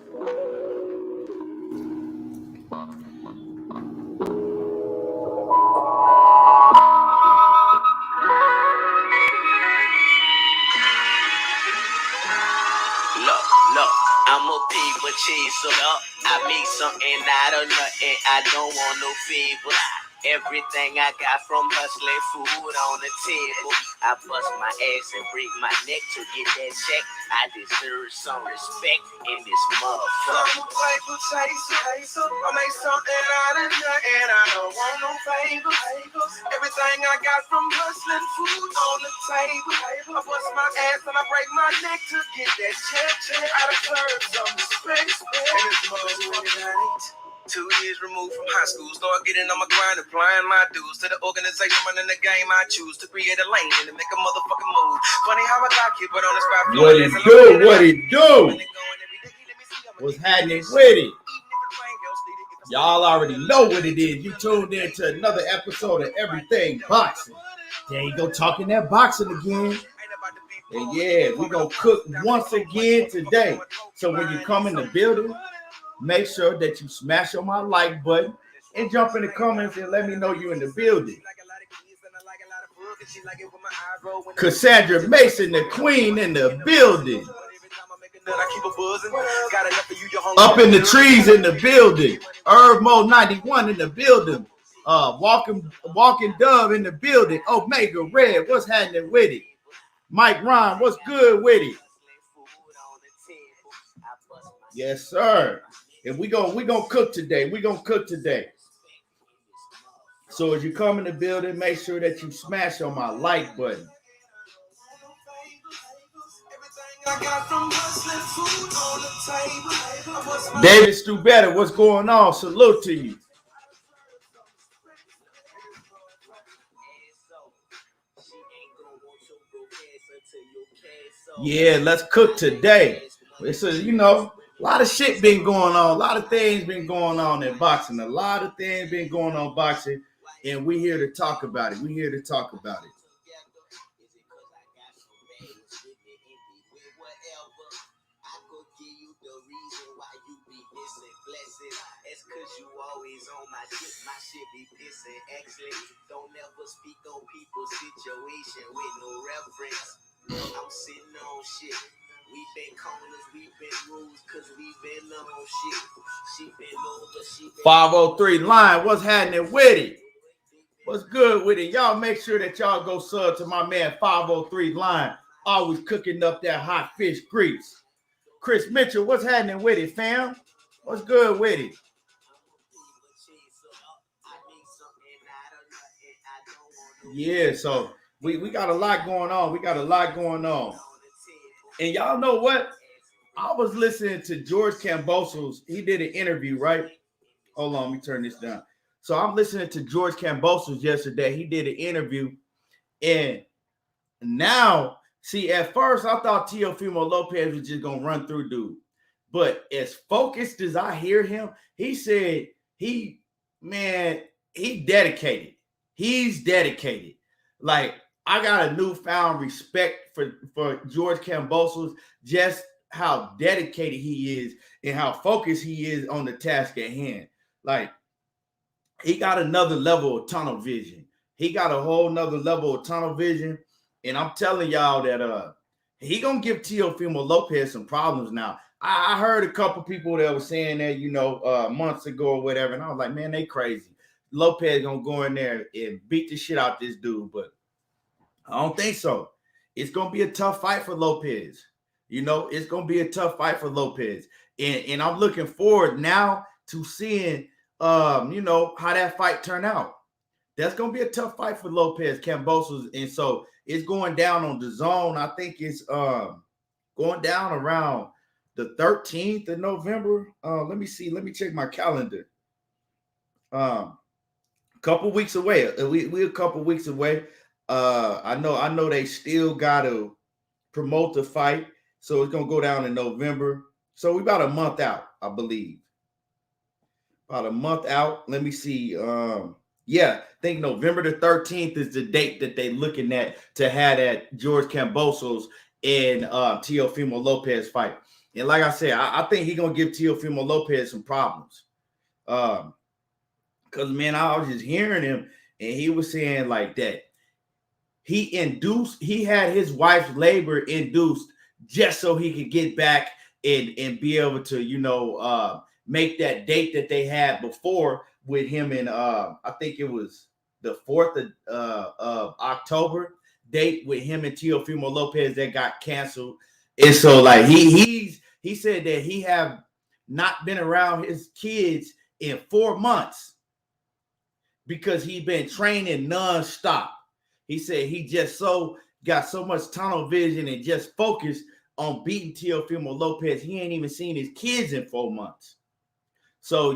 I'm a people chaser. I make something out of nothing. I don't want no favors. Everything I got from hustling, food on the table. I bust my ass and break my neck to get that check. I deserve some respect in this motherfucker. I'm a paper chaser. I make something out of nothing. I don't want no favors. Everything I got from hustling, food on the table. I bust my ass and I break my neck to get that check. I deserve some respect in this motherfucker. 2 years removed from high school, start getting on my grind, applying my dues to the organization, running the game I choose to create a lane and to make a motherfucking move. Funny how I got here, but on the spot. What it do? What's happening with it? Y'all already know what it is. You tuned in to another episode of Everything Boxing. There you go, talking that boxing again. And yeah, we're going to cook once again today. So when you come in the building, make sure that you smash on my like button and jump in the comments and let me know you're in the building. Cassandra Mason, the queen, in the building. Up in the trees in the building. Herb Mo 91 in the building. Walking Dove in the building. Omega Red, what's happening with it? Mike Ron, what's good with it? Yes, sir. And we gonna cook today. So as you come in the building, make sure that you smash on my like button. David Stubetta, what's going on? Salute to you. Yeah, let's cook today. It's a, a lot of shit been going on. A lot of things been going on in boxing. A lot of things been going on in boxing. And we're here to talk about it. It's cause you always on my shit be pissing excellent. Don't never speak on people's situation with no reference. I'm sitting on shit. We been corners, we been rules, cause we been on shit. She been over, she been 503 line, what's happening with it? What's good with it? Y'all make sure that y'all go sub to my man 503 line. Always cooking up that hot fish grease. Chris Mitchell, what's happening with it, fam? What's good with it? Yeah, so we got a lot going on. And y'all know what? I was listening to George Kambosos. He did an interview, right? Hold on, let me turn this down. So I'm listening to George Kambosos yesterday. He did an interview. And now, see, at first I thought Teofimo Lopez was just going to run through dude. But as focused as I hear him, he said he's dedicated. He's dedicated. Like, I got a newfound respect for George Kambosos, just how dedicated he is and how focused he is on the task at hand. Like, he got another level of tunnel vision. He got a whole nother level of tunnel vision. And I'm telling y'all that he gonna give Teofimo Lopez some problems now. I heard a couple people that were saying that, months ago or whatever. And I was like, man, they crazy. Lopez gonna go in there and beat the shit out this dude. But I don't think so. It's going to be a tough fight for Lopez. It's going to be a tough fight for Lopez. And I'm looking forward now to seeing, how that fight turned out. That's going to be a tough fight for Lopez, Kambosos. And so it's going down on the zone. I think it's going down around the 13th of November. Let me see. Let me check my calendar. A couple weeks away. We're a couple weeks away. I know they still got to promote the fight, so it's gonna go down in November. So we're about a month out, I believe. About a month out. Let me see. I think November the 13th is the date that they're looking at to have that George Kambosos in Teofimo Lopez fight. And like I said, I think he's gonna give Teofimo Lopez some problems. Because man, I was just hearing him, and he was saying like that he had his wife's labor induced just so he could get back and be able to, make that date that they had before with him in I think it was the 4th of October date with him and Teofimo Lopez that got canceled. And so like he said that he have not been around his kids in 4 months because he been training nonstop. He said he just got so much tunnel vision and just focused on beating Teofimo Lopez. He ain't even seen his kids in 4 months. So,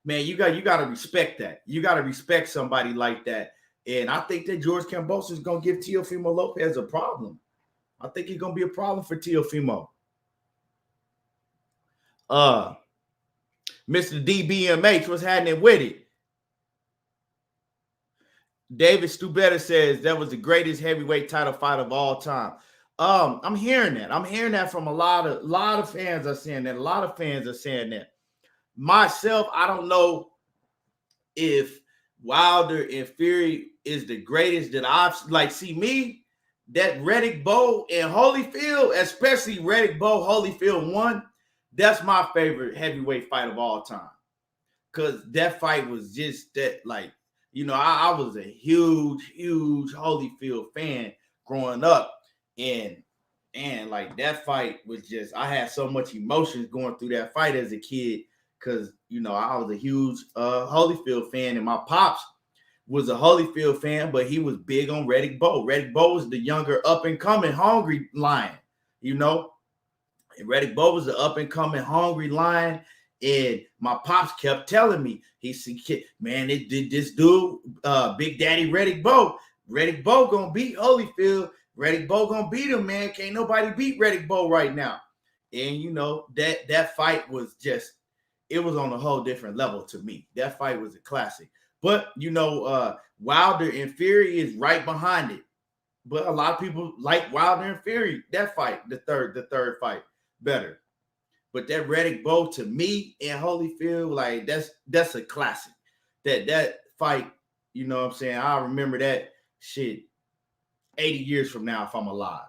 man, you got to respect that. You got to respect somebody like that. And I think that George Kambosos is going to give Teofimo Lopez a problem. I think he's going to be a problem for Teofimo. Mr. DBMH, what's happening with it? David Stubetta says that was the greatest heavyweight title fight of all time. I'm hearing that. I'm hearing that from a lot of fans are saying that. A lot of fans are saying that. Myself, I don't know if Wilder and Fury is the greatest that I've see me. That Riddick Bowe and Holyfield, especially Riddick Bowe, Holyfield 1, that's my favorite heavyweight fight of all time. Because that fight was just that, I was a huge Holyfield fan growing up. And like that fight was just, I had so much emotions going through that fight as a kid because, I was a huge Holyfield fan, and my pops was a Holyfield fan, but he was big on Riddick Bowe. Riddick Bowe was the younger up-and-coming hungry lion, And Riddick Bowe was the up-and-coming hungry lion, and my pops kept telling me, he said, man, this dude, Big Daddy Riddick Bowe gonna beat Holyfield. Riddick Bowe gonna beat him, man. Can't nobody beat Riddick Bowe right now. And that fight was just, it was on a whole different level to me. That fight was a classic. But Wilder and Fury is right behind it. But a lot of people like Wilder and Fury, that fight, the third fight, better. But that Riddick Bowe, to me and Holyfield, like that's a classic. That fight, you know what I'm saying? I'll remember that shit 80 years from now if I'm alive.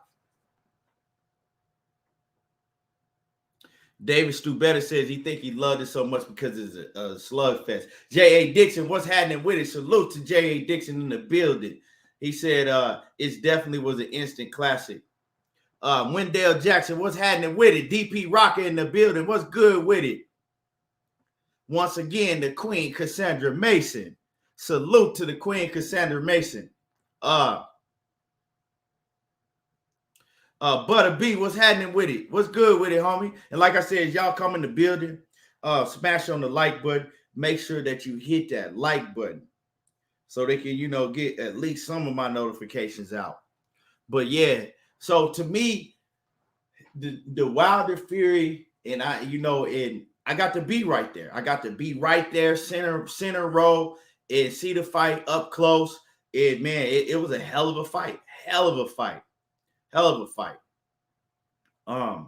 David Stubetta says he think he loved it so much because it's a slugfest. J.A. Dixon, what's happening with it? Salute to J.A. Dixon in the building. He said it definitely was an instant classic. Wendell Jackson, what's happening with it? DP Rocker in the building. What's good with it? Once again, the Queen Cassandra Mason. Salute to the Queen Cassandra Mason. Butter B, what's happening with it? What's good with it, homie? And like I said, y'all come in the building, smash on the like button. Make sure that you hit that like button so they can, get at least some of my notifications out. But yeah, so to me, the Wilder Fury, and I got to be right there. I got to be right there, center row, and see the fight up close. And man, it was a hell of a fight. Hell of a fight. I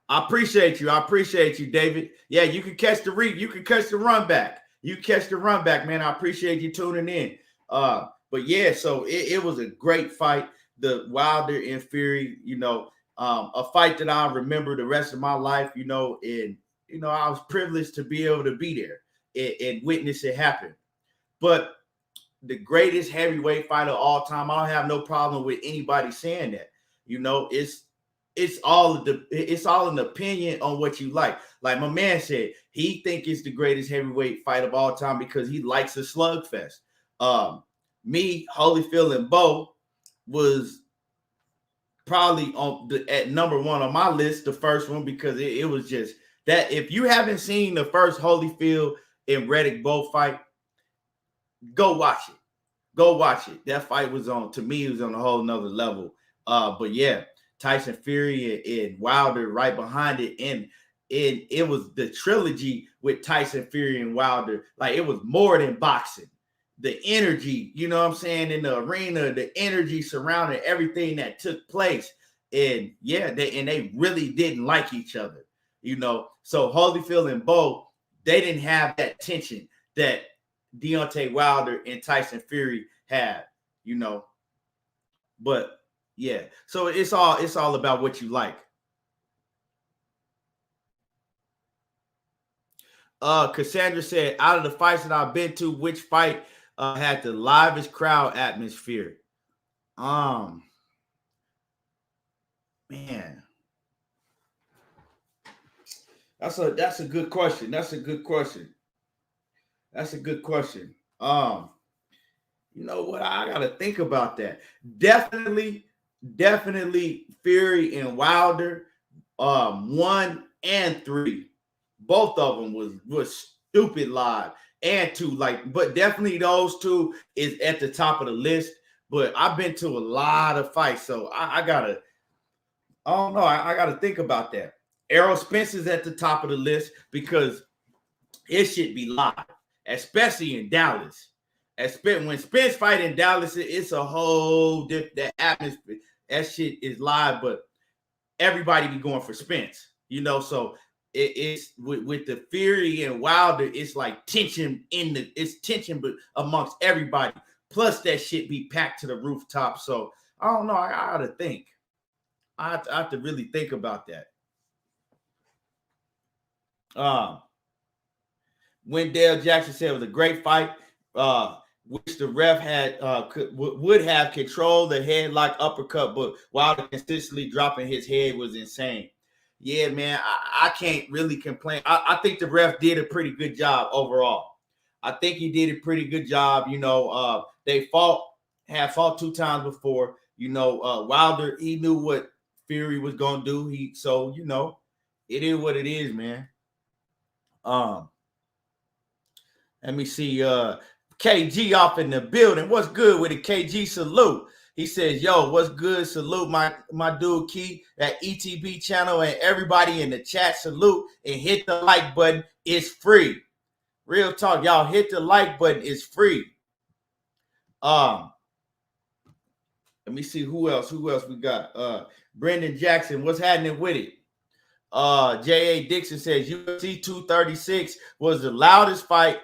appreciate you. I appreciate you, David. Yeah, you can catch the run back. You catch the run back, man. I appreciate you tuning in. But yeah, so it was a great fight. The Wilder and Fury, a fight that I remember the rest of my life, and I was privileged to be able to be there and witness it happen. But the greatest heavyweight fight of all time, I don't have no problem with anybody saying that. It's all an opinion on what you like. Like my man said, he think it's the greatest heavyweight fight of all time because he likes a slugfest. Me, Holyfield, and Bowe was probably at number one on my list, the first one, because it was just that. If you haven't seen the first Holyfield and Riddick Bowe fight, go watch it. That fight was on a whole nother level. But yeah, Tyson Fury and Wilder right behind it. And it was the trilogy with Tyson Fury and Wilder. Like, it was more than boxing. the energy, you know what I'm saying, in the arena, the energy surrounding everything that took place. And yeah, they really didn't like each other, you know. So Holyfield and Bo, they didn't have that tension that Deontay Wilder and Tyson Fury had, you know. But yeah, so it's all about what you like. Cassandra said, out of the fights that I've been to, which fight had the livest crowd atmosphere? Man, that's a good question. That's a good question. You know what? I gotta think about that. Definitely Fury and Wilder, 1 and 3. Both of them was stupid live. And 2, like, but definitely those 2 is at the top of the list. But I've been to a lot of fights, so I gotta, I don't know, I gotta think about that. Errol Spence is at the top of the list because it should be live, especially in Dallas. When Spence fight in Dallas, it's a whole different atmosphere. That shit is live, but everybody be going for Spence, you know. So it's with the Fury and Wilder, it's like tension it's tension, but amongst everybody. Plus that shit be packed to the rooftop. So I don't know. I gotta think. I have to really think about that. Wendell Jackson said it was a great fight, which the ref had would have controlled the headlock uppercut, but Wilder consistently dropping his head was insane. Yeah, man, I can't really complain. I think the ref did a pretty good job overall. I think he did a pretty good job. You know, they had fought 2 times before. You know, Wilder, he knew what Fury was gonna do. So you know, it is what it is, man. Let me see. KG off in the building. What's good with the KG? Salute. He says, yo, what's good? Salute my dude Key at ETB channel and everybody in the chat. Salute and hit the like button. It's free. Real talk, y'all. Hit the like button. It's free. Let me see who else we got. Brendan Jackson, what's happening with it? J.A. Dixon says UFC 236 was the loudest fight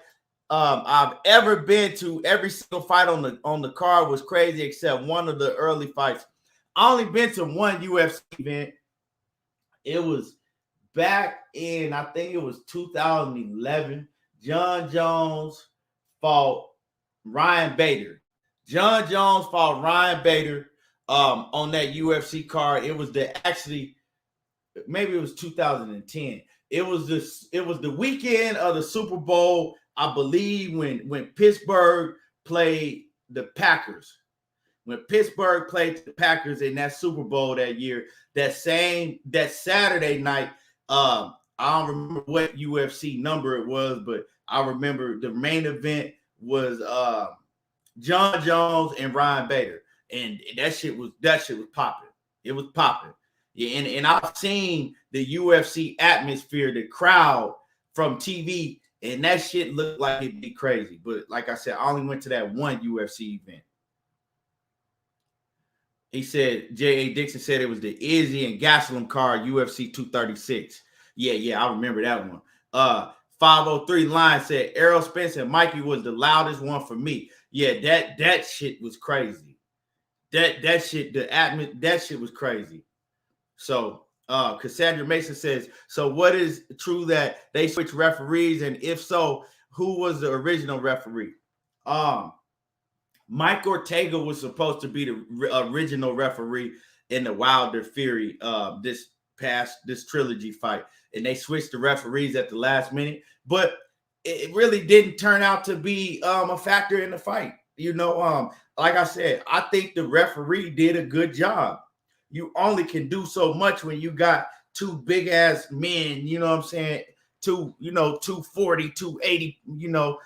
I've ever been to. Every single fight on the card was crazy except one of the early fights. I only been to one UFC event. It was back in, I think it was 2011. John Jones fought Ryan Bader. John Jones fought Ryan Bader on that UFC card. It was maybe it was 2010. It was the weekend of the Super Bowl, I believe, when Pittsburgh played the Packers. When Pittsburgh played the Packers in that Super Bowl that year, that Saturday night, I don't remember what UFC number it was, but I remember the main event was John Jones and Ryan Bader, and that shit was popping. It was popping. Yeah, and I've seen the UFC atmosphere, the crowd from TV, and that shit looked like it'd be crazy. But like I said, I only went to that one UFC event. He said, J.A. Dixon said it was the Izzy and Gastelum card, UFC 236. Yeah, I remember that one. 503 Line said Errol Spence and Mikey was the loudest one for me. Yeah, that shit was crazy. That shit was crazy. So Cassandra Mason says, so what is true that they switch referees? And if so, who was the original referee? Mike Ortega was supposed to be the original referee in the Wilder Fury this trilogy fight, and they switched the referees at the last minute, but it really didn't turn out to be a factor in the fight. You know, like I said, I think the referee did a good job. You only can do so much when you got 2 big ass men, you know what I'm saying? 240, 280, you know,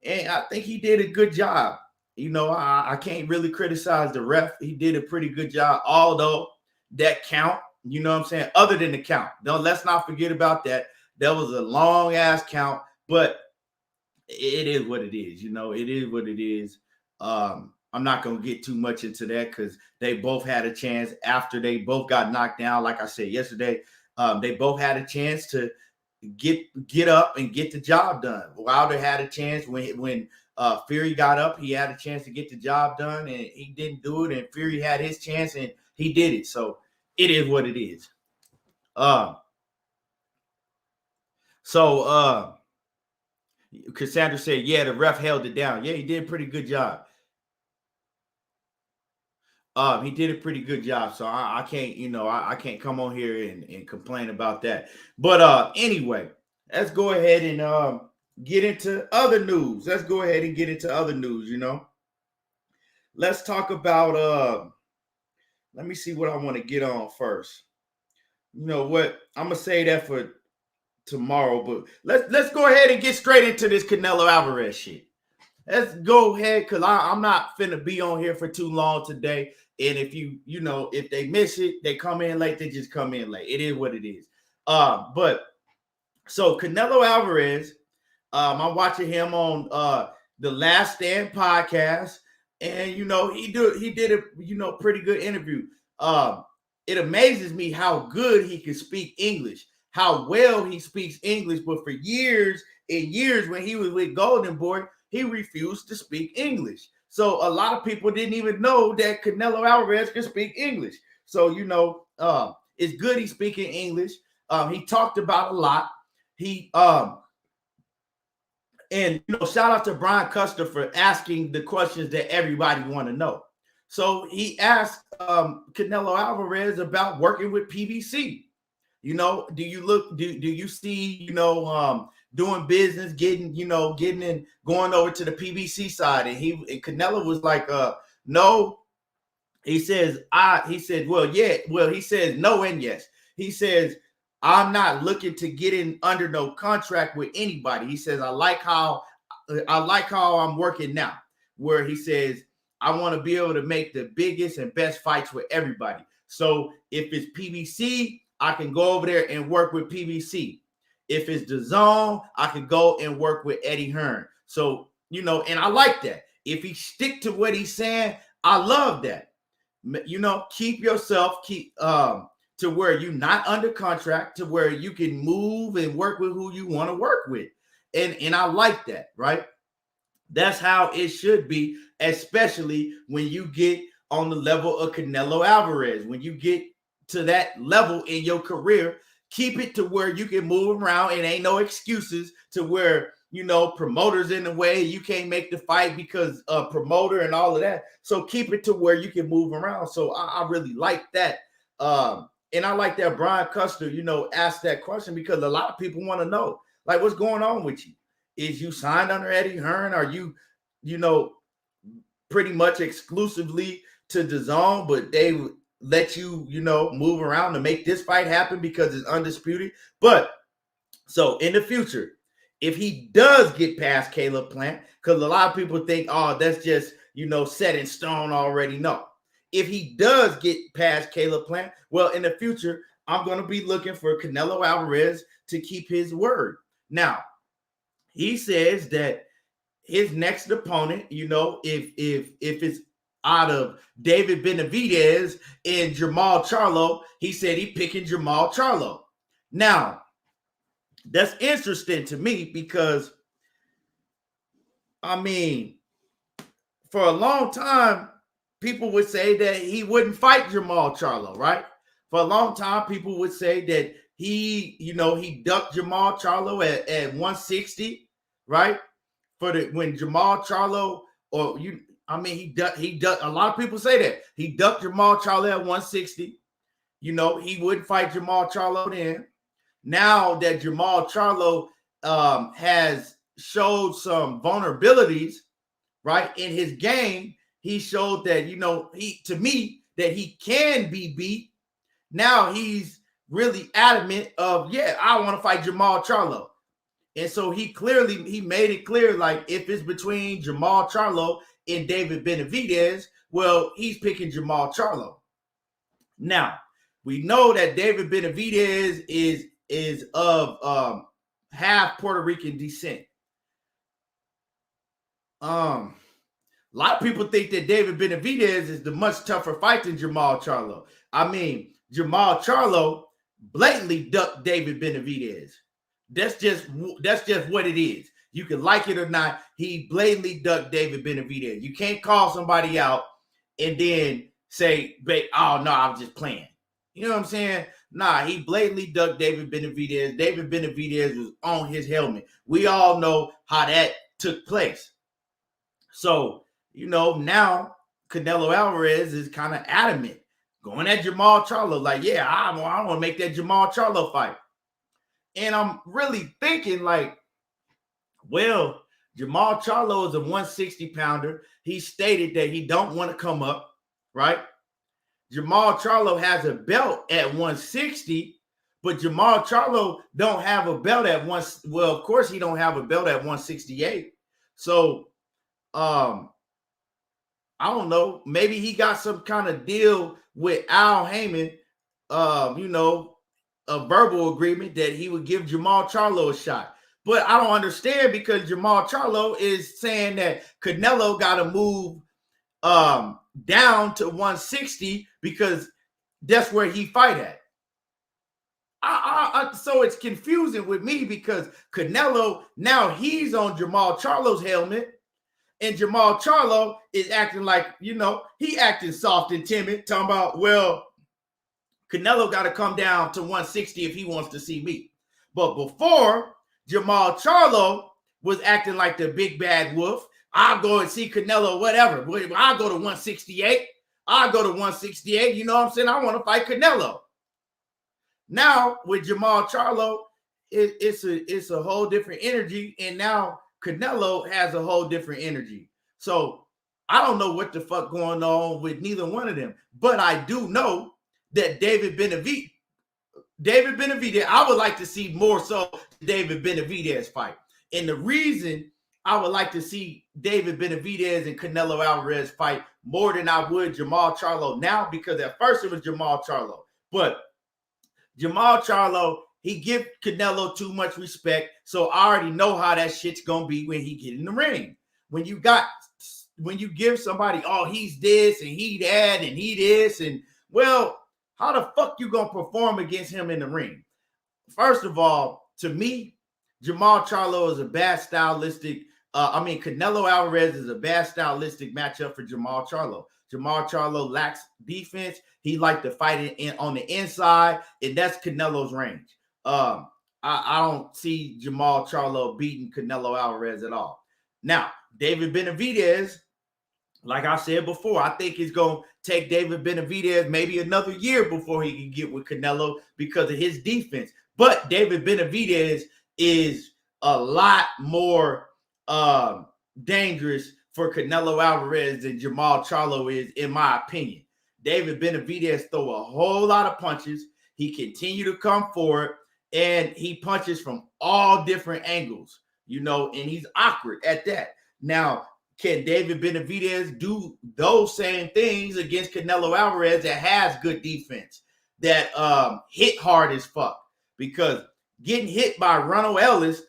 and I think he did a good job. You know, I can't really criticize the ref. He did a pretty good job, although that count, you know what I'm saying? Other than the count, let's not forget about that. That was a long ass count, but it is what it is. It is what it is. I'm not going to get too much into that because they both had a chance after they both got knocked down. Like I said yesterday, they both had a chance to get up and get the job done. Wilder had a chance when Fury got up. He had a chance to get the job done, and he didn't do it. And Fury had his chance, and he did it. So it is what it is. Cassandra said, yeah, the ref held it down. Yeah, he did a pretty good job. He did a pretty good job. So I can't, I can't come on here and complain about that. But anyway, let's go ahead and get into other news. Let's talk about let me see what I want to get on first. You know what? I'm gonna say that for tomorrow, but let's go ahead and get straight into this Canelo Alvarez shit. Let's go ahead, because I'm not finna be on here for too long today. And if if they miss it, they come in late, they just come in late. It is what it is. But so Canelo Alvarez, I'm watching him on the Last Stand podcast, and he did a pretty good interview. It amazes me how good he can speak English, how well he speaks English. But for years and years, when he was with Golden Boy, he refused to speak English. So a lot of people didn't even know that Canelo Alvarez could speak English. So it's good he's speaking English. He talked about a lot. He and shout out to Brian Custer for asking the questions that everybody want to know. So he asked Canelo Alvarez about working with PBC. Do you see, doing business, getting in, going over to the PBC side? And Canelo was like, no. He says, he said, well, yeah. Well, he says no and yes. He says, I'm not looking to get in under no contract with anybody. He says, I like how I'm working now, where he says, I want to be able to make the biggest and best fights with everybody. So if it's PBC, I can go over there and work with PBC. If it's DAZN, I can go and work with Eddie Hearn. So, and I like that. If he stick to what he's saying, I love that. Keep yourself, to where you're not under contract, to where you can move and work with who you want to work with. And I like that, right? That's how it should be, especially when you get on the level of Canelo Alvarez. When you get to that level in your career, keep it to where you can move around and ain't no excuses to where, promoters in the way, you can't make the fight because promoter and all of that. So keep it to where you can move around. So I really like that. And I like that Brian Custer, asked that question, because a lot of people want to know, like, what's going on with you? Is you signed under Eddie Hearn? Are you, pretty much exclusively to DAZN, but they let you, move around to make this fight happen because it's undisputed? But so in the future, if he does get past Caleb Plant, because a lot of people think, oh, that's just, set in stone already. No. If he does get past Caleb Plant, well, in the future, I'm going to be looking for Canelo Alvarez to keep his word. Now, he says that his next opponent, if it's out of David Benavidez and Jamal Charlo, he said he picking Jamal Charlo. Now, that's interesting to me because, for a long time, people would say that he wouldn't fight Jamal Charlo, right? For a long time, people would say that he ducked Jamal Charlo at 160, right? When Jamal Charlo, he ducked. A lot of people say that he ducked Jamal Charlo at 160. He wouldn't fight Jamal Charlo then. Now that Jamal Charlo has showed some vulnerabilities, right, in his game, he showed that, that he can be beat. Now he's really adamant of, I want to fight Jamal Charlo. And so he made it clear, like, if it's between Jamal Charlo and David Benavidez, well, he's picking Jamal Charlo. Now, we know that David Benavidez is of half Puerto Rican descent. A lot of people think that David Benavidez is the much tougher fight than Jermall Charlo. I mean, Jermall Charlo blatantly ducked David Benavidez. That's just what it is. You can like it or not. He blatantly ducked David Benavidez. You can't call somebody out and then say, "Oh no, I was just playing." You know what I'm saying? Nah, he blatantly ducked David Benavidez. David Benavidez was on his helmet. We all know how that took place. So, now Canelo Alvarez is kind of adamant, going at Jermall Charlo, like, yeah, I want to make that Jermall Charlo fight. And I'm really thinking, like, well, Jermall Charlo is a 160-pounder. He stated that he don't want to come up, right? Jermall Charlo has a belt at 160, but Jermall Charlo don't have a belt at well, of course he don't have a belt at 168. So, I don't know. Maybe he got some kind of deal with Al Heyman, a verbal agreement that he would give Jermall Charlo a shot. But I don't understand, because Jermall Charlo is saying that Canelo got to move down to 160 because that's where he fight at. So it's confusing with me, because Canelo, now he's on Jermall Charlo's helmet. And Jermall Charlo is acting like, he acting soft and timid, talking about, well, Canelo got to come down to 160 if he wants to see me. But before, Jermall Charlo was acting like the big bad wolf. I'll go and see Canelo, whatever. I'll go to 168. I'll go to 168. You know what I'm saying? I want to fight Canelo. Now, with Jermall Charlo, it's a whole different energy. And now Canelo has a whole different energy. So I don't know what the fuck going on with neither one of them. But I do know that David Benavidez, I would like to see more so David Benavidez fight. And the reason I would like to see David Benavidez and Canelo Alvarez fight more than I would Jermall Charlo now, because at first it was Jermall Charlo. But Jermall Charlo, he give Canelo too much respect, so I already know how that shit's gonna be when he get in the ring. When you give somebody, oh, he's this and he that and he this, and well, how the fuck you gonna perform against him in the ring? First of all, to me, Jermall Charlo is a bad stylistic. Canelo Alvarez is a bad stylistic matchup for Jermall Charlo. Jermall Charlo lacks defense. He liked to fight on the inside, and that's Canelo's range. I don't see Jermall Charlo beating Canelo Alvarez at all. Now, David Benavidez, like I said before, I think it's going to take David Benavidez maybe another year before he can get with Canelo because of his defense. But David Benavidez is a lot more dangerous for Canelo Alvarez than Jermall Charlo is, in my opinion. David Benavidez throw a whole lot of punches. He continue to come forward, and he punches from all different angles, and he's awkward at that. Now, can David Benavidez do those same things against Canelo Alvarez that has good defense, that hit hard as fuck? Because getting hit by Ronald Ellis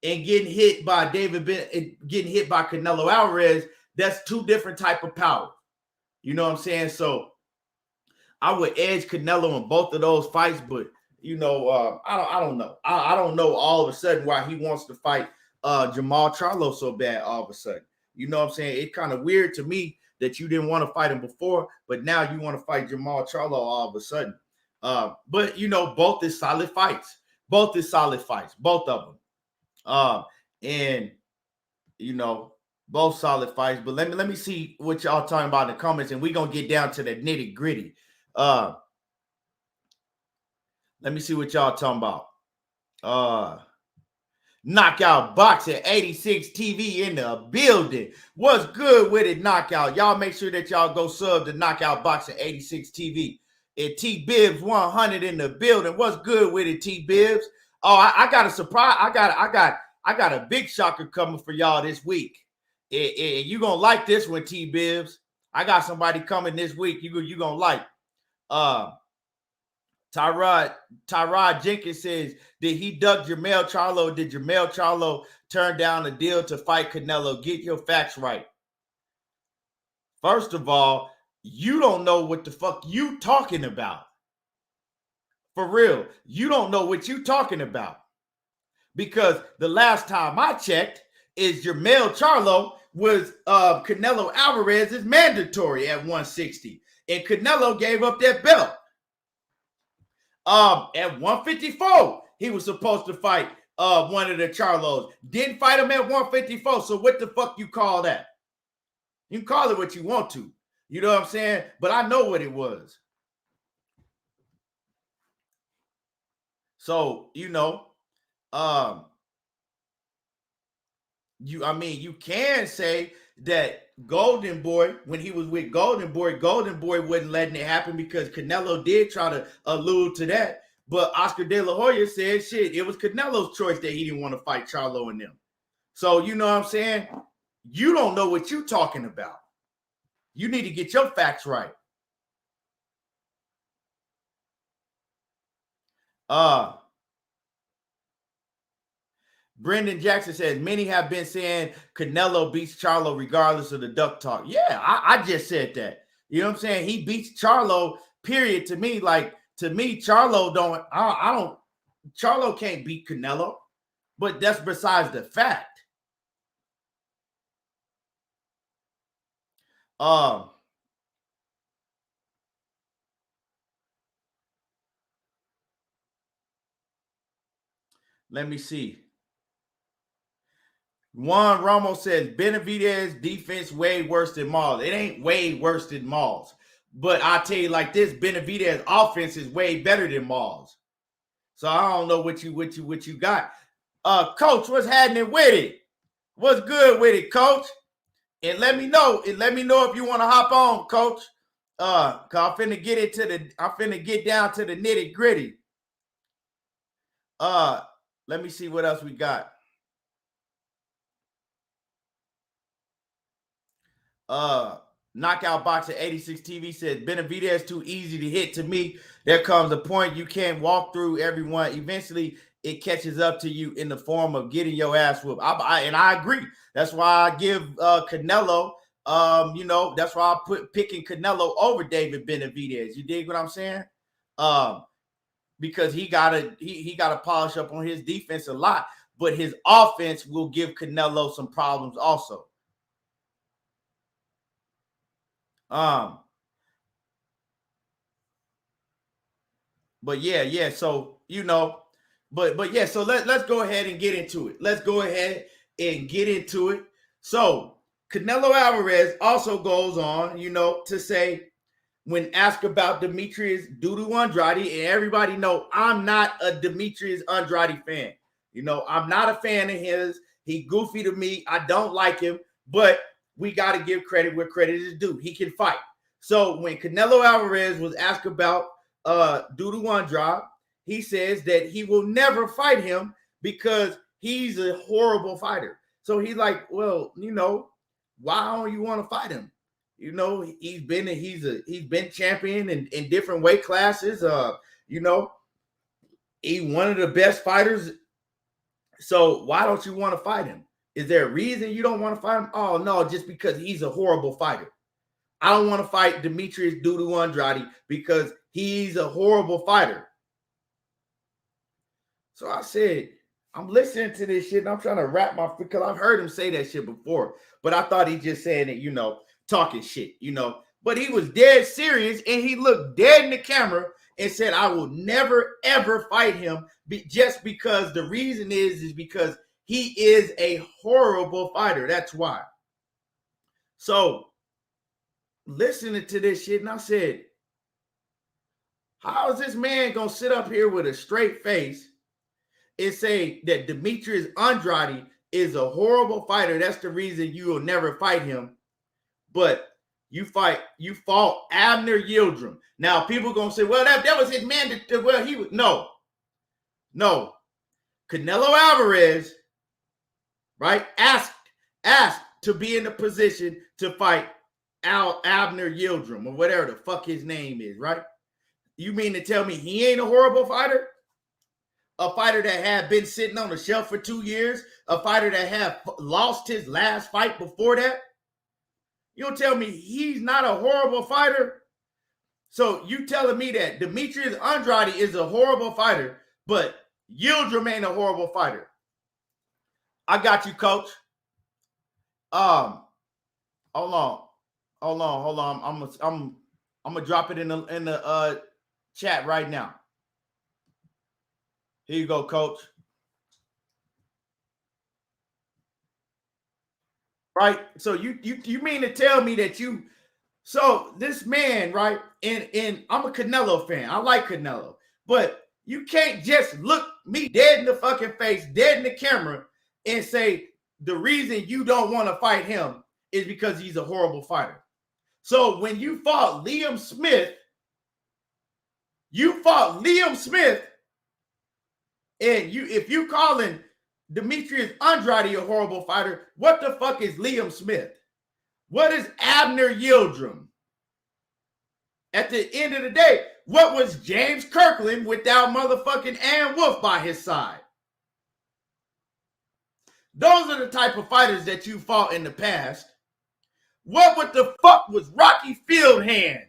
and getting hit by Canelo Alvarez, that's two different type of power. You know what I'm saying? So I would edge Canelo in both of those fights, but I don't know. I don't know all of a sudden why he wants to fight Jermall Charlo so bad all of a sudden. You know what I'm saying? It's kind of weird to me that you didn't want to fight him before, but now you want to fight Jermall Charlo all of a sudden. But both is solid fights. Both of them. And both solid fights. But let me see what y'all talking about in the comments, and we're gonna get down to the nitty gritty. Let me see what y'all talking about. Knockout Boxing 86 TV in the building. What's good with it, Knockout? Y'all make sure that y'all go sub to Knockout Boxing 86 TV. And T Bibbs 100 in the building. What's good with it, T Bibbs? Oh, I got a surprise. I got a big shocker coming for y'all this week. You gonna like this one, T Bibbs. I got somebody coming this week. You gonna like. Tyrod Jenkins says, did he duck Jermell Charlo? Did Jermell Charlo turn down a deal to fight Canelo? Get your facts right. First of all, you don't know what the fuck you talking about. For real, you don't know what you talking about. Because the last time I checked, is Jermell Charlo was Canelo Alvarez is mandatory at 160. And Canelo gave up that belt. At 154, he was supposed to fight one of the Charlos. Didn't fight him at 154. So what the fuck you call that? You can call it what you want to. You know what I'm saying? But I know what it was. So, you know, you can say that Golden Boy, when he was with Golden Boy wasn't letting it happen because Canelo did try to allude to that. But Oscar De La Hoya said, shit, it was Canelo's choice that he didn't want to fight Charlo and them. So, you know what I'm saying? You don't know what you're talking about. You need to get your facts right. Brendan Jackson says, many have been saying Canelo beats Charlo regardless of the duck talk. Yeah, I just said that. You know what I'm saying? He beats Charlo, period. To me, Charlo Charlo can't beat Canelo. But that's besides the fact. Let me see. Juan Ramos says Benavidez defense way worse than Maul's. It ain't way worse than Maul's. But I'll tell you like this, Benavidez offense is way better than Maul's. So I don't know what you got. Coach, what's happening with it? What's good with it, Coach? And let me know. If you want to hop on, Coach. Cause I'm finna get down to the nitty gritty. Let me see what else we got. Knockout Boxer 86 TV says Benavidez too easy to hit. To me, there comes a point you can't walk through everyone. Eventually, it catches up to you in the form of getting your ass whooped. And I agree. That's why I give Canelo. That's why I picking Canelo over David Benavidez. You dig what I'm saying? Because he gotta polish up on his defense a lot, but his offense will give Canelo some problems also. But yeah. So so let's go ahead and get into it. So Canelo Alvarez also goes on, to say when asked about Demetrius Andrade, and everybody know I'm not a Demetrius Andrade fan. I'm not a fan of his. He goofy to me. I don't like him, but we got to give credit where credit is due. He can fight. So when Canelo Alvarez was asked about Andrade, he says that he will never fight him because he's a horrible fighter. So he's like, well, why don't you want to fight him? He's been champion in different weight classes. He's one of the best fighters. So why don't you want to fight him? Is there a reason you don't want to fight him? Oh, no, just because he's a horrible fighter. I don't want to fight Demetrius Andrade because he's a horrible fighter. So I said, I'm listening to this shit and I'm trying to wrap because I've heard him say that shit before, but I thought he just saying it, talking shit, but he was dead serious and he looked dead in the camera and said, I will never, ever fight him just because the reason is because he is a horrible fighter. That's why. So listening to this shit, and I said, how is this man going to sit up here with a straight face and say that Demetrius Andrade is a horrible fighter? That's the reason you will never fight him. But you fought Abner Yıldırım. Now people going to say, well, that was his man. Well, he was, no. Canelo Alvarez, right, asked to be in the position to fight Abner Yıldırım or whatever the fuck his name is, right? You mean to tell me he ain't a horrible fighter? A fighter that had been sitting on the shelf for 2 years, a fighter that had lost his last fight before that. You don't tell me he's not a horrible fighter? So you telling me that Demetrius Andrade is a horrible fighter, but Yıldırım ain't a horrible fighter? I got you, coach. Hold on. I'm gonna drop it in the chat right now. Here you go, coach. Right? So you mean to tell me that so this man, right? And I'm a Canelo fan. I like Canelo, but you can't just look me dead in the fucking face, dead in the camera, and say the reason you don't want to fight him is because he's a horrible fighter. So when you fought Liam Smith, and if you calling Demetrius Andrade a horrible fighter, what the fuck is Liam Smith? What is Abner Yıldırım? At the end of the day, what was James Kirkland without motherfucking Ann Wolf by his side? Those are the type of fighters that you fought in the past. What the fuck was Rocky Fieldhand?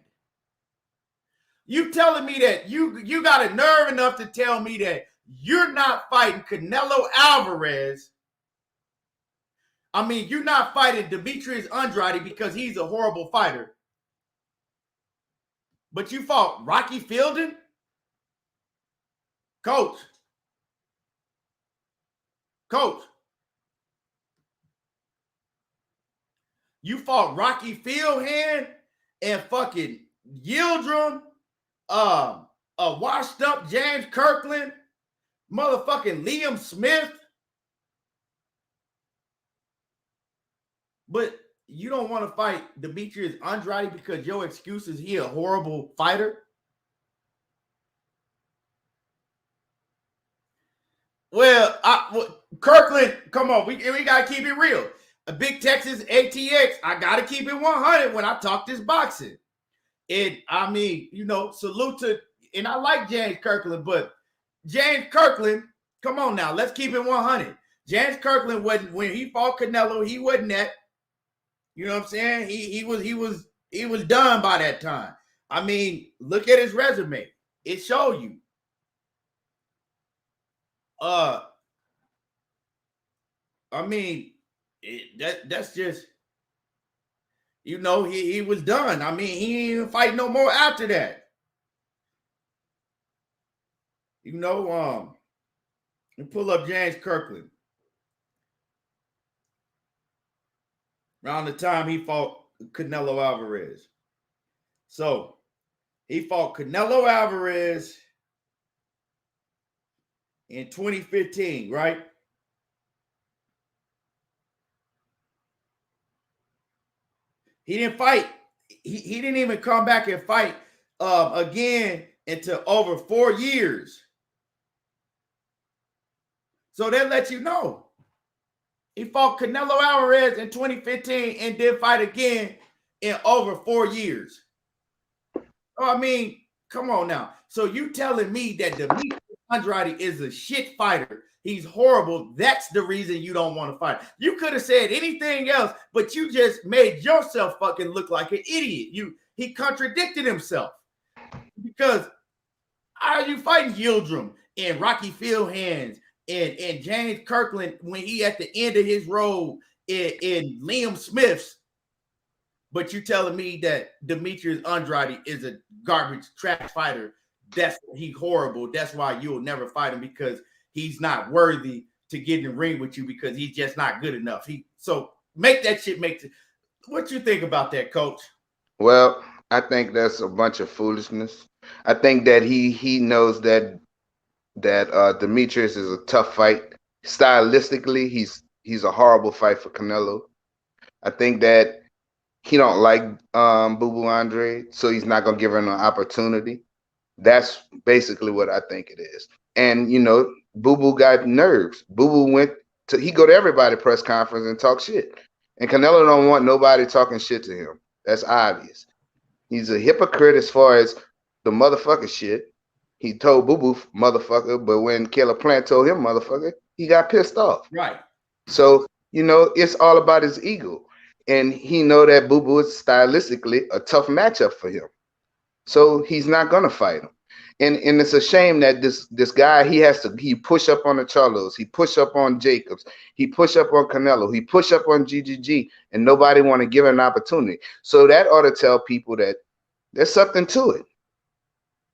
You telling me that you got a nerve enough to tell me that you're not fighting Canelo Alvarez. I mean, you're not fighting Demetrius Andrade because he's a horrible fighter. But you fought Rocky Fielding? Coach. You fought Rocky Fieldhand and fucking Yıldırım, a washed up James Kirkland, motherfucking Liam Smith. But you don't want to fight Demetrius Andrade because your excuse is he a horrible fighter? Well, Kirkland, come on, we got to keep it real. A Big Texas ATX, I got to keep it 100 when I talk this boxing. And I mean, salute to, and I like James Kirkland, but James Kirkland, come on now, let's keep it 100. James Kirkland wasn't, when he fought Canelo, he wasn't that. You know what I'm saying? He was done by that time. I mean, look at his resume. It show you. I mean, that's just, he was done. I mean, he didn't even fight no more after that. You pull up James Kirkland. Around the time he fought Canelo Alvarez. So, he fought Canelo Alvarez in 2015, right? He didn't fight. He didn't even come back and fight again until over 4 years. So that lets you know. He fought Canelo Alvarez in 2015 and did fight again in over 4 years. I mean, come on now. So you telling me that Demetrius Andrade is a shit fighter? He's horrible. That's the reason you don't want to fight. You could have said anything else, but you just made yourself fucking look like an idiot. He contradicted himself. Because how are you fighting Yıldırım and Rocky Fieldhands and James Kirkland when he at the end of his road in Liam Smith's? But you telling me that Demetrius Andrade is a garbage trash fighter? That's he's horrible. That's why you'll never fight him, because he's not worthy to get in the ring with you because he's just not good enough. So make that shit make sense. What you think about that, Coach? Well, I think that's a bunch of foolishness. I think that he knows that Demetrius is a tough fight. Stylistically, he's a horrible fight for Canelo. I think that he don't like Boo Boo Andrade, so he's not gonna give her an opportunity. That's basically what I think it is. And Boo Boo got nerves. Boo Boo he go to everybody press conference and talk shit. And Canelo don't want nobody talking shit to him. That's obvious. He's a hypocrite as far as the motherfucker shit. He told Boo Boo motherfucker, but when Caleb Plant told him motherfucker, he got pissed off. Right. So, it's all about his ego. And he know that Boo Boo is stylistically a tough matchup for him. So he's not gonna fight him. And it's a shame that this guy, he push up on the Charlos, he push up on Jacobs, he push up on Canelo, he push up on GGG, and nobody want to give him an opportunity. So that ought to tell people that there's something to it.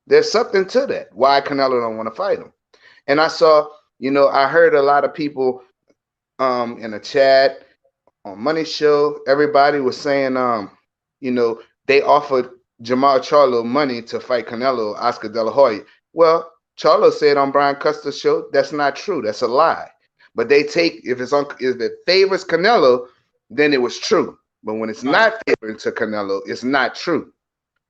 There's something to that. Why Canelo don't want to fight him. And I saw, I heard a lot of people in the chat on Money Show, everybody was saying, they offered Jamal Charlo money to fight Canelo, Oscar De La Hoya. Well, Charlo said on Brian Custer's show, that's not true. That's a lie. But they take, if it favors Canelo, then it was true. But when it's not favoring to Canelo, it's not true.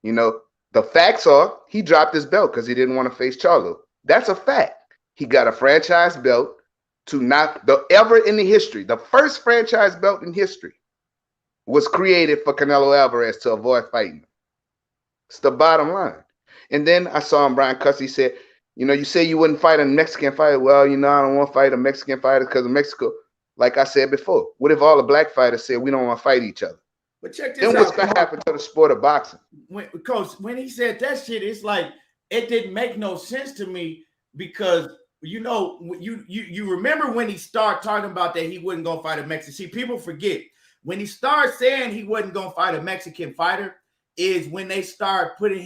The facts are he dropped his belt because he didn't want to face Charlo. That's a fact. He got a franchise belt to not ever in the history. The first franchise belt in history was created for Canelo Alvarez to avoid fighting. It's the bottom line. And then I saw him, Brian Custer, he said, you say you wouldn't fight a Mexican fighter. Well, I don't want to fight a Mexican fighter because of Mexico. Like I said before, what if all the black fighters said we don't want to fight each other? But check this then out. What's going to happen to the sport of boxing? Because when he said that shit, it's like, it didn't make no sense to me because, you remember when he started talking about that he wasn't going to fight a Mexican. See, people forget. When he started saying he wasn't going to fight a Mexican fighter is when they start putting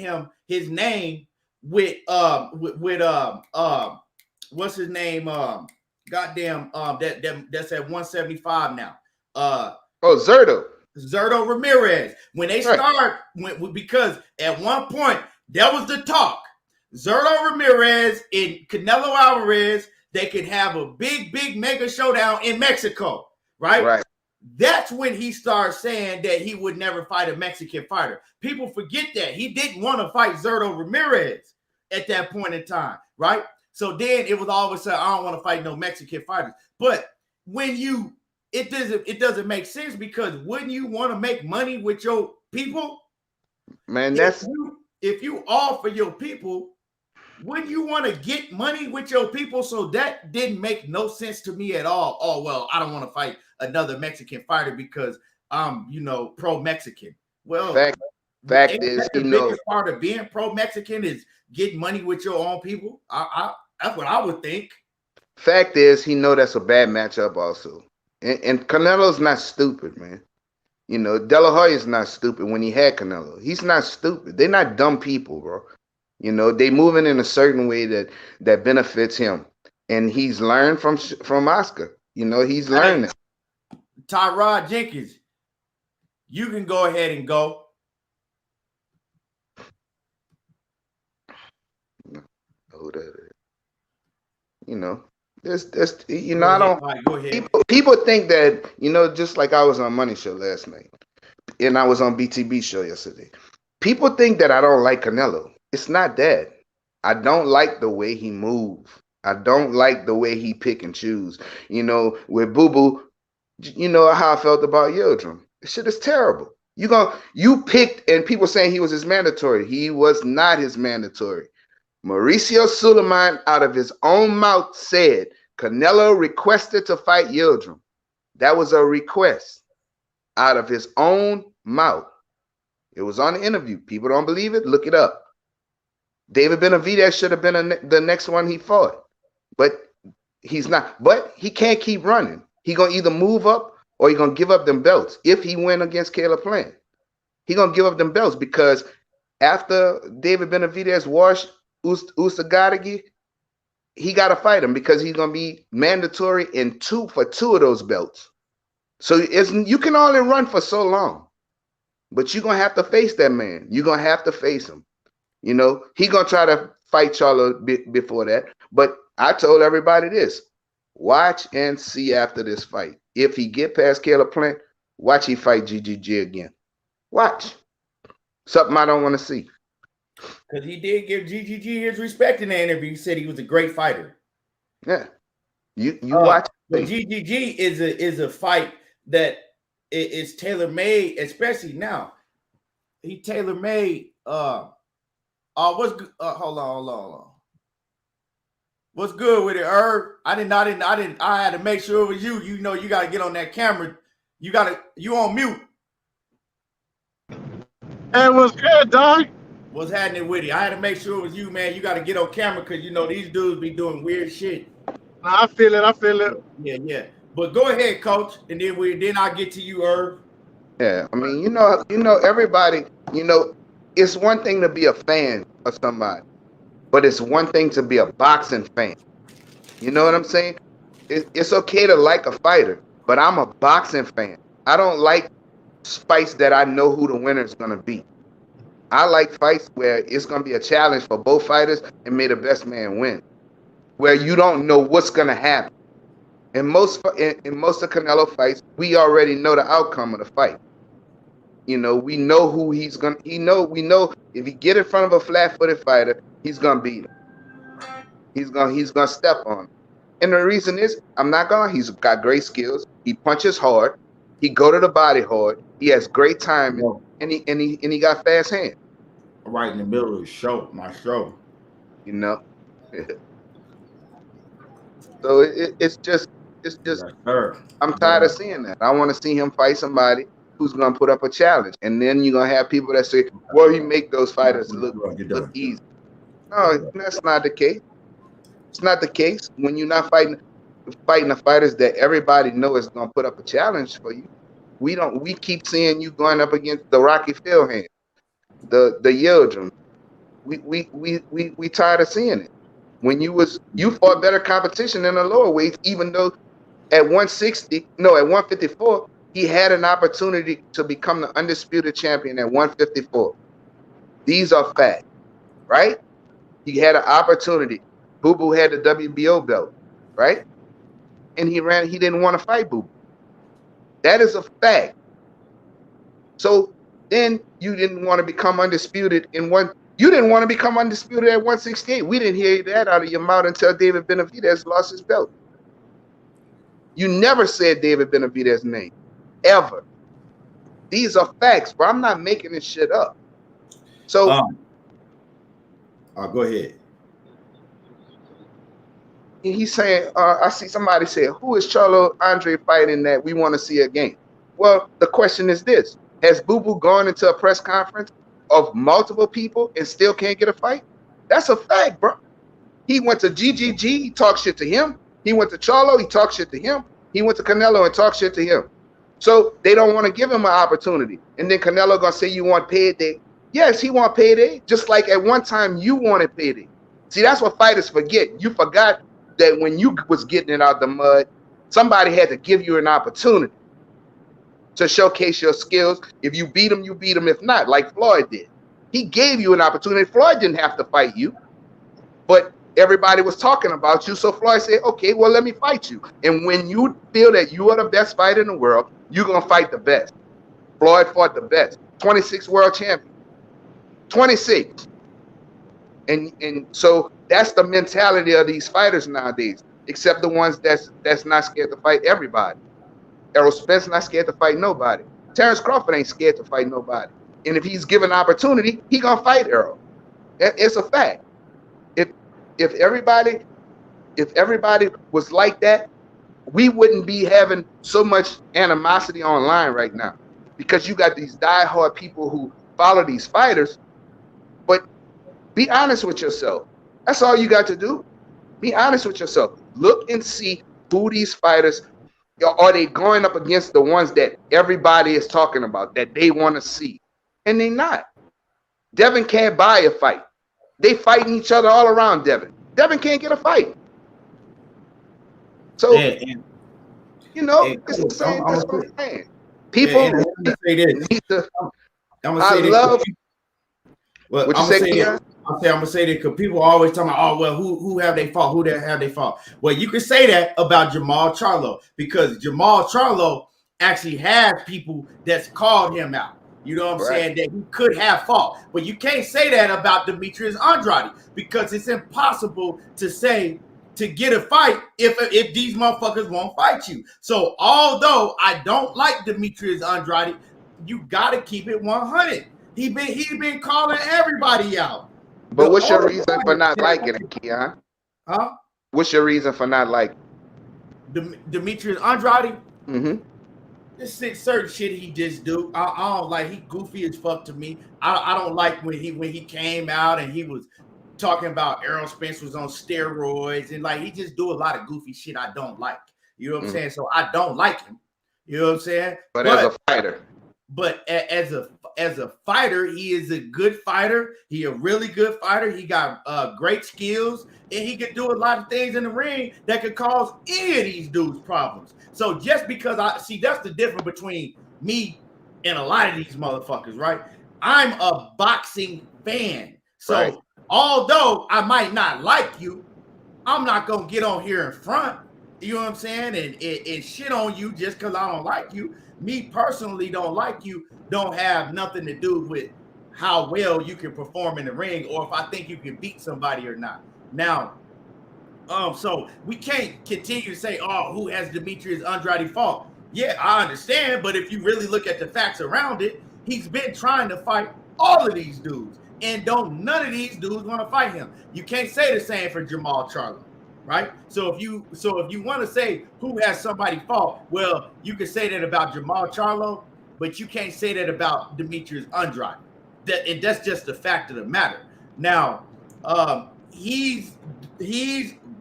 his name with what's his name? Goddamn, that's at 175 now. Zurdo Ramirez. When they start, because at one point that was the talk. Zurdo Ramirez and Canelo Alvarez, they could have a big mega showdown in Mexico, right? Right. That's when he started saying that he would never fight a Mexican fighter. People forget that he didn't want to fight Zurdo Ramirez at that point in time, right? So then it was always said, I don't want to fight no Mexican fighters. But when it doesn't make sense because wouldn't you want to make money with your people? Man, if you offer your people, wouldn't you want to get money with your people? So that didn't make no sense to me at all. Oh, well, I don't want to fight another Mexican fighter because I'm, pro-Mexican. Well, fact is, the biggest part of being pro-Mexican is getting money with your own people. That's what I would think. Fact is, he know that's a bad matchup also. And Canelo's not stupid, man. De La Hoya's not stupid when he had Canelo. He's not stupid. They're not dumb people, bro. They moving in a certain way that benefits him. And he's learned from Oscar. He's learned it. Tyrod Jenkins, you can go ahead and go. Who that is? There's I don't. Right, go ahead. People think that just like I was on Money Show last night, and I was on BTB show yesterday. People think that I don't like Canelo. It's not that. I don't like the way he moves. I don't like the way he pick and choose. With Boo Boo, how I felt about Yıldırım. This shit is terrible. You picked, and people saying he was his mandatory. He was not his mandatory. Mauricio Suleiman, out of his own mouth, said Canelo requested to fight Yıldırım. That was a request out of his own mouth. It was on the interview. People don't believe it? Look it up. David Benavidez should have been the next one he fought, but he's not. But he can't keep running. He gonna either move up or he gonna give up them belts. If he win against Caleb Plant, he gonna give up them belts because after David Benavidez washed Usagadagi, he got to fight him because he's gonna be mandatory for two of those belts. So you can only run for so long, but you're gonna have to face that man. You're gonna have to face him. He gonna try to fight Charlo before that. But I told everybody this: watch and see after this fight. If he get past Caleb Plant, watch he fight GGG again. Watch. Something I don't want to see. Because he did give GGG his respect in the interview. He said he was a great fighter. Yeah. You watch. But GGG is a fight that is tailor-made, especially now. He tailor-made What's good? Hold on. What's good with it, Herb? I had to make sure it was you. You know, you got to get on that camera. You on mute. Hey, what's good, dog? What's happening with it? I had to make sure it was you, man. You got to get on camera because you know these dudes be doing weird shit. Nah, I feel it. Yeah. But go ahead, coach, and then I'll get to you, Herb. Yeah, I mean, you know, everybody, it's one thing to be a fan of somebody, but it's one thing to be a boxing fan. You know what I'm saying? It's okay to like a fighter, but I'm a boxing fan. I don't like fights that I know who the winner is going to be. I like fights where it's going to be a challenge for both fighters and may the best man win, where you don't know what's going to happen. In most of Canelo fights, we already know the outcome of the fight. You know, we know who he's going to, we know if he get in front of a flat-footed fighter, he's going to beat him. He's going to step on him. And the reason is, he's got great skills. He punches hard. He go to the body hard. He has great timing, and he got fast hands. Right in the middle of the show, my show. You know. So it's just I'm tired of seeing that. I want to see him fight somebody who's gonna put up a challenge, and then you're gonna have people that say, "Well, he make those fighters look easy." No, that's not the case. It's not the case when you're not fighting the fighters that everybody knows is gonna put up a challenge for you. We keep seeing you going up against the Rocky Philhand, the Yıldırım. We tired of seeing it. When you fought better competition in the lower weights, even though at 154, he had an opportunity to become the undisputed champion at 154. These are facts, right? He had an opportunity. Boo Boo had the WBO belt, right? And he didn't want to fight Boo Boo. That is a fact. So then you didn't want to become undisputed you didn't want to become undisputed at 168. We didn't hear that out of your mouth until David Benavidez lost his belt. You never said David Benavidez's name, ever. These are facts, bro. I'm not making this shit up. So, go ahead. He's saying, I see somebody say, who is Canelo Alvarez fighting that we want to see again? Well, the question is this. Has Boo Boo gone into a press conference of multiple people and still can't get a fight? That's a fact, bro. He went to GGG, he talked shit to him. He went to Charlo, he talked shit to him. He went to Canelo and talked shit to him. So they don't want to give him an opportunity. And then Canelo gonna say, you want payday? Yes, he want payday, just like at one time you wanted payday. See, that's what fighters forget. You forgot that when you was getting it out the mud, somebody had to give you an opportunity to showcase your skills. If you beat him, you beat him. If not, like Floyd did. He gave you an opportunity. Floyd didn't have to fight you, but everybody was talking about you. So Floyd said, okay, well, let me fight you. And when you feel that you are the best fighter in the world, you're going to fight the best. Floyd fought the best. 26 world champion. 26. And so that's the mentality of these fighters nowadays, except the ones that's not scared to fight everybody. Errol Spence not scared to fight nobody. Terrence Crawford ain't scared to fight nobody. And if he's given opportunity, he gonna fight Errol. It's a fact. If everybody was like that, we wouldn't be having so much animosity online right now, because you got these diehard people who follow these fighters. But be honest with yourself. That's all you got to do. Be honest with yourself. Look and see who these fighters are. They going up against the ones that everybody is talking about, that they want to see? And they not. Devin can't buy a fight. They fighting each other all around Devin. Devin can't get a fight. So, it's the same. That's what I'm saying. People need to. I'm gonna say this. Well, what you say, Keon? I'm gonna say that because people are always talking about, oh well, who have they fought? Who have they fought? Well, you can say that about Jamal Charlo, because Jamal Charlo actually has people that's called him out. You know what I'm saying? That he could have fought. But you can't say that about Demetrius Andrade, because it's impossible to get a fight if these motherfuckers won't fight you. So although I don't like Demetrius Andrade, you gotta keep it 100. He been calling everybody out. But what's your reason for not liking it, Keon? Huh? What's your reason for not liking Demetrius Andrade? Mm-hmm. This certain shit he just do. I don't like. He goofy as fuck to me. I don't like when he came out and he was talking about Errol Spence was on steroids and like he just do a lot of goofy shit I don't like. You know what I'm saying? So I don't like him. You know what I'm saying? But as a fighter. But as a fighter, he is a good fighter. He a really good fighter. He got great skills, and he can do a lot of things in the ring that could cause any of these dudes problems. So just because I see, that's the difference between me and a lot of these motherfuckers, right? I'm a boxing fan. So right. Although I might not like you, I'm not gonna get on here in front. You know what I'm saying? And shit on you just because I don't like you. Me personally don't like you, don't have nothing to do with how well you can perform in the ring or if I think you can beat somebody or not. Now, so we can't continue to say, oh, who has Demetrius Andrade fought? Yeah, I understand, but if you really look at the facts around it, he's been trying to fight all of these dudes, and none of these dudes want to fight him. You can't say the same for Jamal Charlo. Right. So if you want to say who has somebody fought, well, you can say that about Jamal Charlo, but you can't say that about Demetrius Andrade. That's just the fact of the matter. Now, he's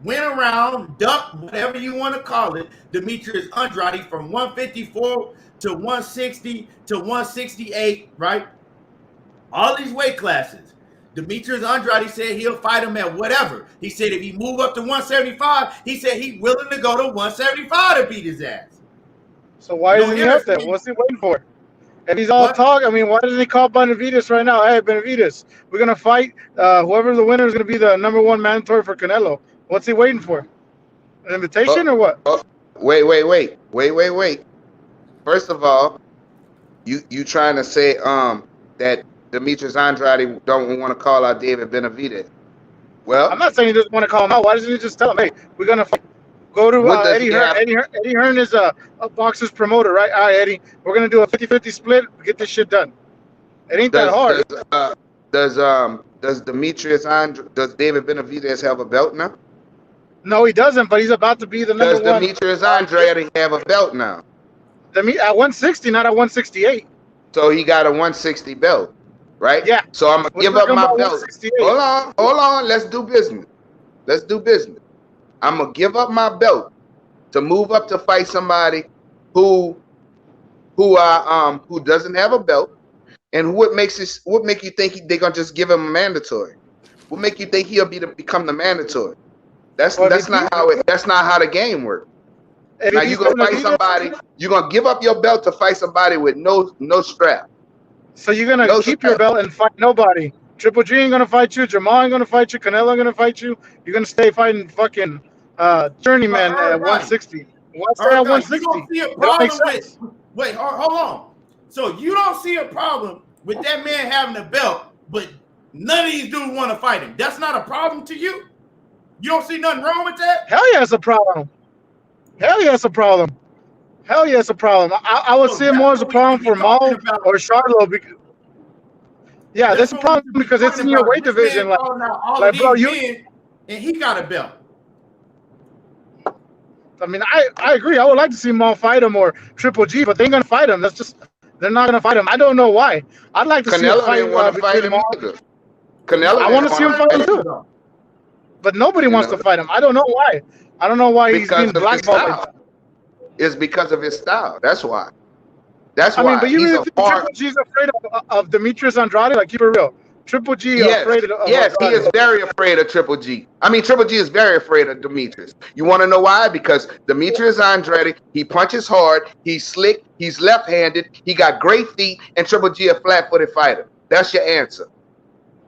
went around, ducked, whatever you want to call it, Demetrius Andrade from 154 to 160 to 168. Right. All these weight classes. Demetrius Andrade said he'll fight him at whatever. He said if he move up to 175, he said he's willing to go to 175 to beat his ass. So why isn't he up there? What's he waiting for? And he's all talk. I mean, why doesn't he call Benavidez right now? Hey, Benavidez, we're going to fight. Whoever the winner is going to be the #1 mandatory for Canelo. What's he waiting for? An invitation or what? Wait. First of all, you trying to say that Demetrius Andrade don't want to call out David Benavidez. Well, I'm not saying he doesn't want to call him out. Why doesn't he just tell him, hey, we're going to fight? Go to Eddie Hearn. Eddie Hearn is a boxer's promoter, right? All right, Eddie, we're going to do a 50-50 split. Get this shit done. It ain't that hard. Does David Benavidez have a belt now? No, he doesn't, but he's about to be the #1. Does Demetrius Andrade have a belt now? At 160, not at 168. So he got a 160 belt. Right? Yeah. So I'm gonna give up my belt. Hold on. Let's do business. I'm gonna give up my belt to move up to fight somebody who doesn't have a belt. And what make you think they're gonna just give him a mandatory? What make you think he'll become the mandatory? That's not how the game works. Now you're gonna fight somebody. You're gonna give up your belt to fight somebody with no strap. So you're going to keep your belt and fight nobody. Triple G ain't going to fight you. Jamal ain't going to fight you. Canelo ain't going to fight you. You're going to stay fighting fucking Journeyman at 160. Why stay at 160? You don't see a problem wait, hold on. So you don't see a problem with that man having a belt, but none of these dudes want to fight him. That's not a problem to you? You don't see nothing wrong with that? Hell yeah, it's a problem. I would see it more as a problem for Maul or Charlo. Yeah, that's a problem because it's in your weight division. Like bro, and he got a belt. I mean, I agree. I would like to see Maul fight him or Triple G, but they ain't gonna fight him. They're not gonna fight him. I don't know why. I'd like to see a fight. Canelo, I want to see him fight him too. But nobody wants to fight him. I don't know why. He's being blackballed. It's because of his style. That's why. I mean, but you really think Triple G's afraid of Demetrius Andrade? Like, keep it real. Triple G afraid of Yes, he is very afraid of Triple G. I mean, Triple G is very afraid of Demetrius. You want to know why? Because Demetrius Andrade, he punches hard, he's slick, he's left-handed, he got great feet, and Triple G a flat-footed fighter. That's your answer.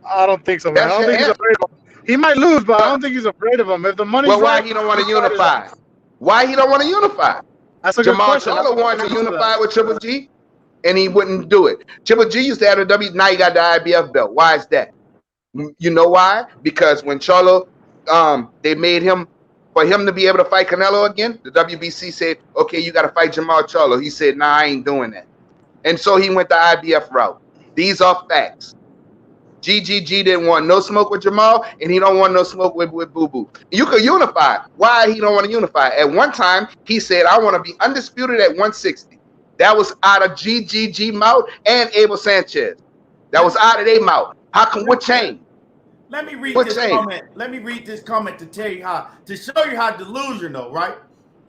I don't think so, man. I don't think he's afraid of him. He might lose, but I don't think he's afraid of him. If the money's why he don't want to unify? Why he don't want to unify? That's a good question. Jamal Charlo wanted to unify with Triple G, and he wouldn't do it. Triple G used to have the W. Now he got the IBF belt. Why is that? You know why? Because when Charlo, they made him for him to be able to fight Canelo again. The WBC said, "Okay, you got to fight Jamal Charlo." He said, "Nah, I ain't doing that," and so he went the IBF route. These are facts. GGG didn't want no smoke with Jamal, and he don't want no smoke with Boo Boo. You could unify. Why he don't want to unify? At one time, he said, I want to be undisputed at 160. That was out of GGG mouth and Abel Sanchez. That was out of their mouth. How come what changed? Let me read this comment. Let me read this comment to tell you to show you how delusional, right?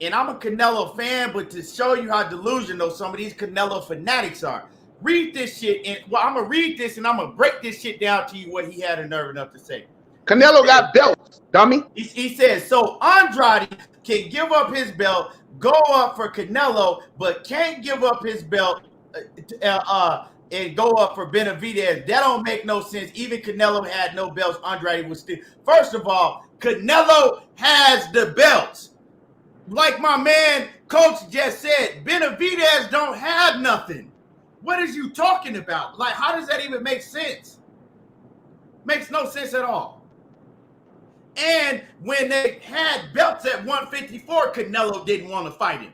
And I'm a Canelo fan, but to show you how delusional some of these Canelo fanatics are. Read this shit, and I'm gonna read this, and I'm gonna break this shit down to you what he had a nerve enough to say. Canelo got belts, dummy. He says, so Andrade can give up his belt, go up for Canelo, but can't give up his belt and go up for Benavidez. That don't make no sense. Even Canelo had no belts. Andrade was still. First of all, Canelo has the belts. Like my man, Coach just said, Benavidez don't have nothing. What is you talking about? Like, how does that even make sense? Makes no sense at all. And when they had belts at 154, Canelo didn't want to fight him.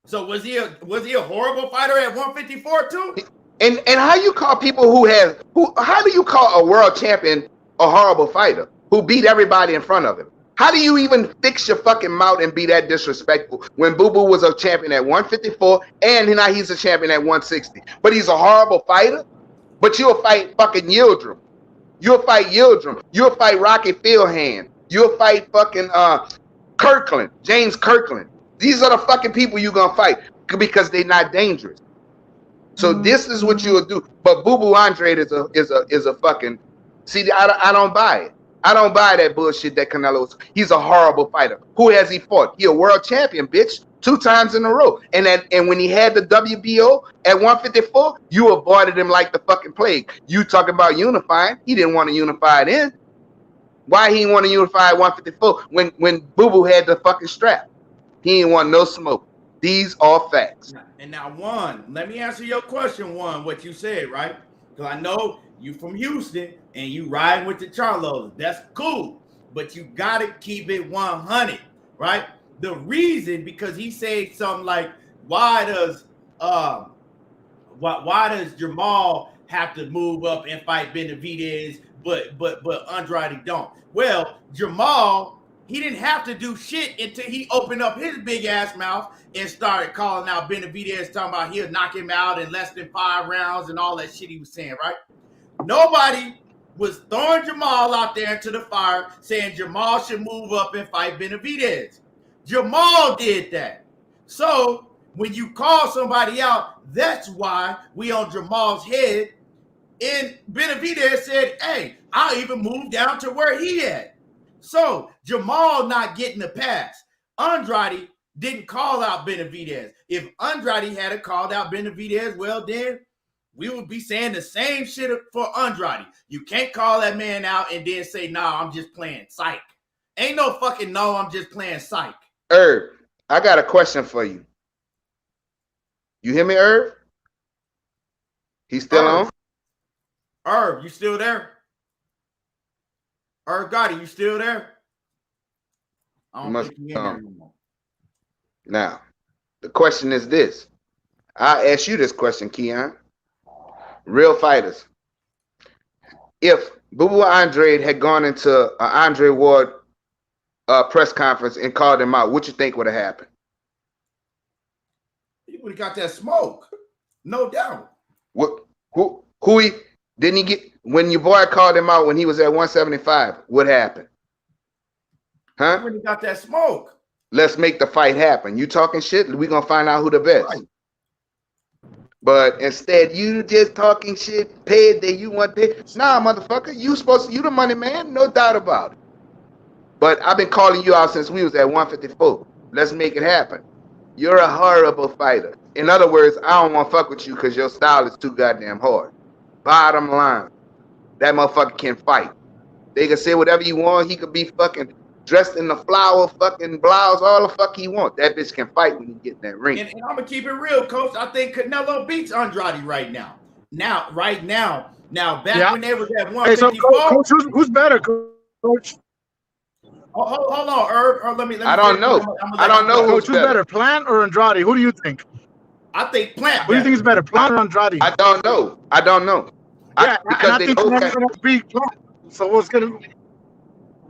So was he a horrible fighter at 154 too? And how you call people how do you call a world champion a horrible fighter who beat everybody in front of him? How do you even fix your fucking mouth and be that disrespectful when Boo Boo was a champion at 154 and now he's a champion at 160? But he's a horrible fighter? But you'll fight fucking Yıldırım. You'll fight Yıldırım. You'll fight Rocky Fieldhand. You'll fight fucking Kirkland, James Kirkland. These are the fucking people you're gonna fight because they're not dangerous. So this is what you'll do. But Boo Boo Andrade is a fucking. See, I don't buy it. I don't buy that bullshit that Canelo is. He's a horrible fighter. Who has he fought? He a world champion, bitch, 2 times in a row. And when he had the WBO at 154, you avoided him like the fucking plague. You talking about unifying? He didn't want to unify then. Why he didn't want to unify at 154 when Boo Boo had the fucking strap? He didn't want no smoke. These are facts. And now, Juan, let me answer your question, Juan, what you said, right? Because I know you from Houston and you ride with the Charlos. That's cool. But you got to keep it 100, right? The reason, because he said something like, why does Jamal have to move up and fight Benavidez, but Andrade don't? Well, Jamal, he didn't have to do shit until he opened up his big ass mouth and started calling out Benavidez, talking about he'll knock him out in less than 5 rounds and all that shit he was saying, right? Nobody was throwing Jamal out there into the fire saying Jamal should move up and fight Benavidez. Jamal did that. So when you call somebody out, that's why we on Jamal's head. And Benavidez said, hey, I'll even move down to where he at. So Jamal not getting the pass. Andrade didn't call out Benavidez. If Andrade had called out Benavidez, well then we would be saying the same shit for Andrade. You can't call that man out and then say, nah, I'm just playing psych. Ain't no fucking no, I'm just playing psych. Herb, I got a question for you. You hear me, Herb? He's still on? Herb, you still there? Herb Gotti, you still there? I don't think you're in there anymore. Now, the question is this. I'll ask you this question, Keon. Real fighters. If Boo Boo Andrade had gone into an Andre Ward press conference and called him out, what you think would have happened? He would have got that smoke. No doubt. Who he didn't he get when your boy called him out when he was at 175? What happened? Huh? He would have got that smoke. Let's make the fight happen. You talking shit? We're gonna find out who the best. Right. But instead, you just talking shit, paid that you want this. Nah, motherfucker, you the money man, no doubt about it. But I've been calling you out since we was at 154. Let's make it happen. You're a horrible fighter. In other words, I don't want to fuck with you because your style is too goddamn hard. Bottom line, that motherfucker can fight. They can say whatever you want. He could be fucking dressed in the flower fucking blouse, all the fuck he want. That bitch can fight when he get in that ring. And I'm gonna keep it real, Coach. I think Canelo beats Andrade right now. Now, back when they was at 154. Hey, so Coach, who's better, Coach? Hold on, Herb. Let me. I don't know. I don't know who's better, Plant or Andrade? Who do you think? I think Plant. Who do you think is better, Plant or Andrade? I don't know. Yeah, because and I they think both Canelo's got, gonna beat Plant. So what's gonna?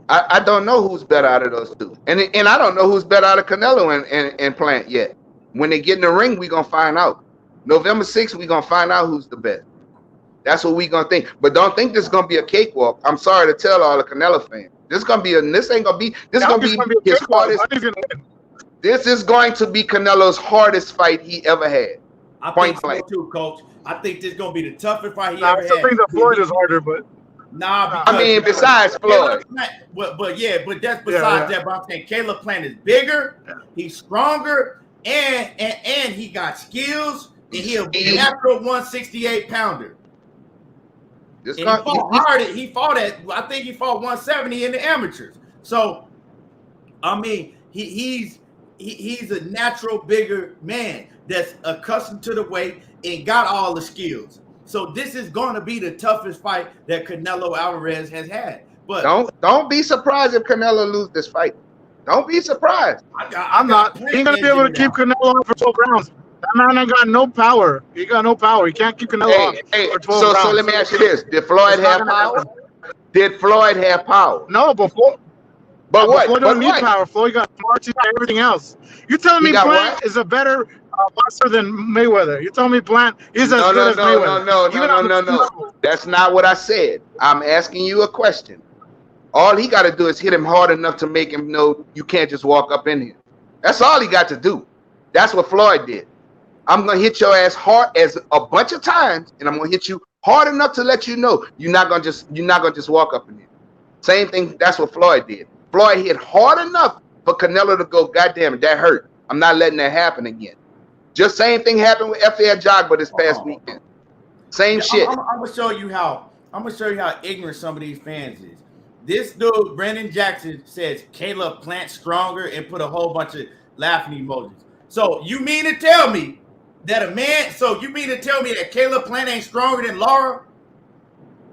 I don't know who's better out of those two. And I don't know who's better out of Canelo and Plant yet. When they get in the ring, we're gonna find out. November 6th, we're gonna find out who's the best. That's what we're gonna think. But don't think this is gonna be a cakewalk. I'm sorry to tell all the Canelo fans. This ain't gonna be It's gonna be a his cakewalk. hardest. Buddy's gonna win. This is going to be Canelo's hardest fight he ever had. I Point think so blank. too, Coach. I think this is gonna be the toughest fight he Nah, ever I still had. think the Floyd is harder, but Nah, I mean, besides Floyd. But that's besides that. But I'm saying Caleb Plant is bigger, he's stronger, and he got skills, and he a natural 168 pounder. And he fought hard. He fought at, I think he fought 170 in the amateurs. So, I mean, he's a natural bigger man that's accustomed to the weight and got all the skills. So this is going to be the toughest fight that Canelo Alvarez has had. But don't be surprised if Canelo loses this fight. Don't be surprised. I'm not. He ain't gonna be able to keep Canelo on for 12 rounds. That man ain't got no power. He got no power. He can't keep Canelo on for 12 rounds. So let me ask you this: Did Floyd have power? Did Floyd have power? No, before. But what? Floyd don't need power. Floyd got smart, he got everything else. You telling me Plant is a better boxer than Mayweather? You telling me Plant is as good as Mayweather? No. That's not what I said. I'm asking you a question. All he got to do is hit him hard enough to make him know you can't just walk up in here. That's all he got to do. That's what Floyd did. I'm gonna hit your ass hard as a bunch of times, and I'm gonna hit you hard enough to let you know you're not gonna just walk up in here. Same thing. That's what Floyd did. Floyd hit hard enough for Canelo to go, God damn it, that hurt. I'm not letting that happen again. Just same thing happened with FAL Jogba this past weekend. Same shit. I'm gonna show you how ignorant some of these fans is. This dude, Brandon Jackson, says Caleb Plant stronger and put a whole bunch of laughing emojis. So you mean to tell me that Caleb Plant ain't stronger than Lara?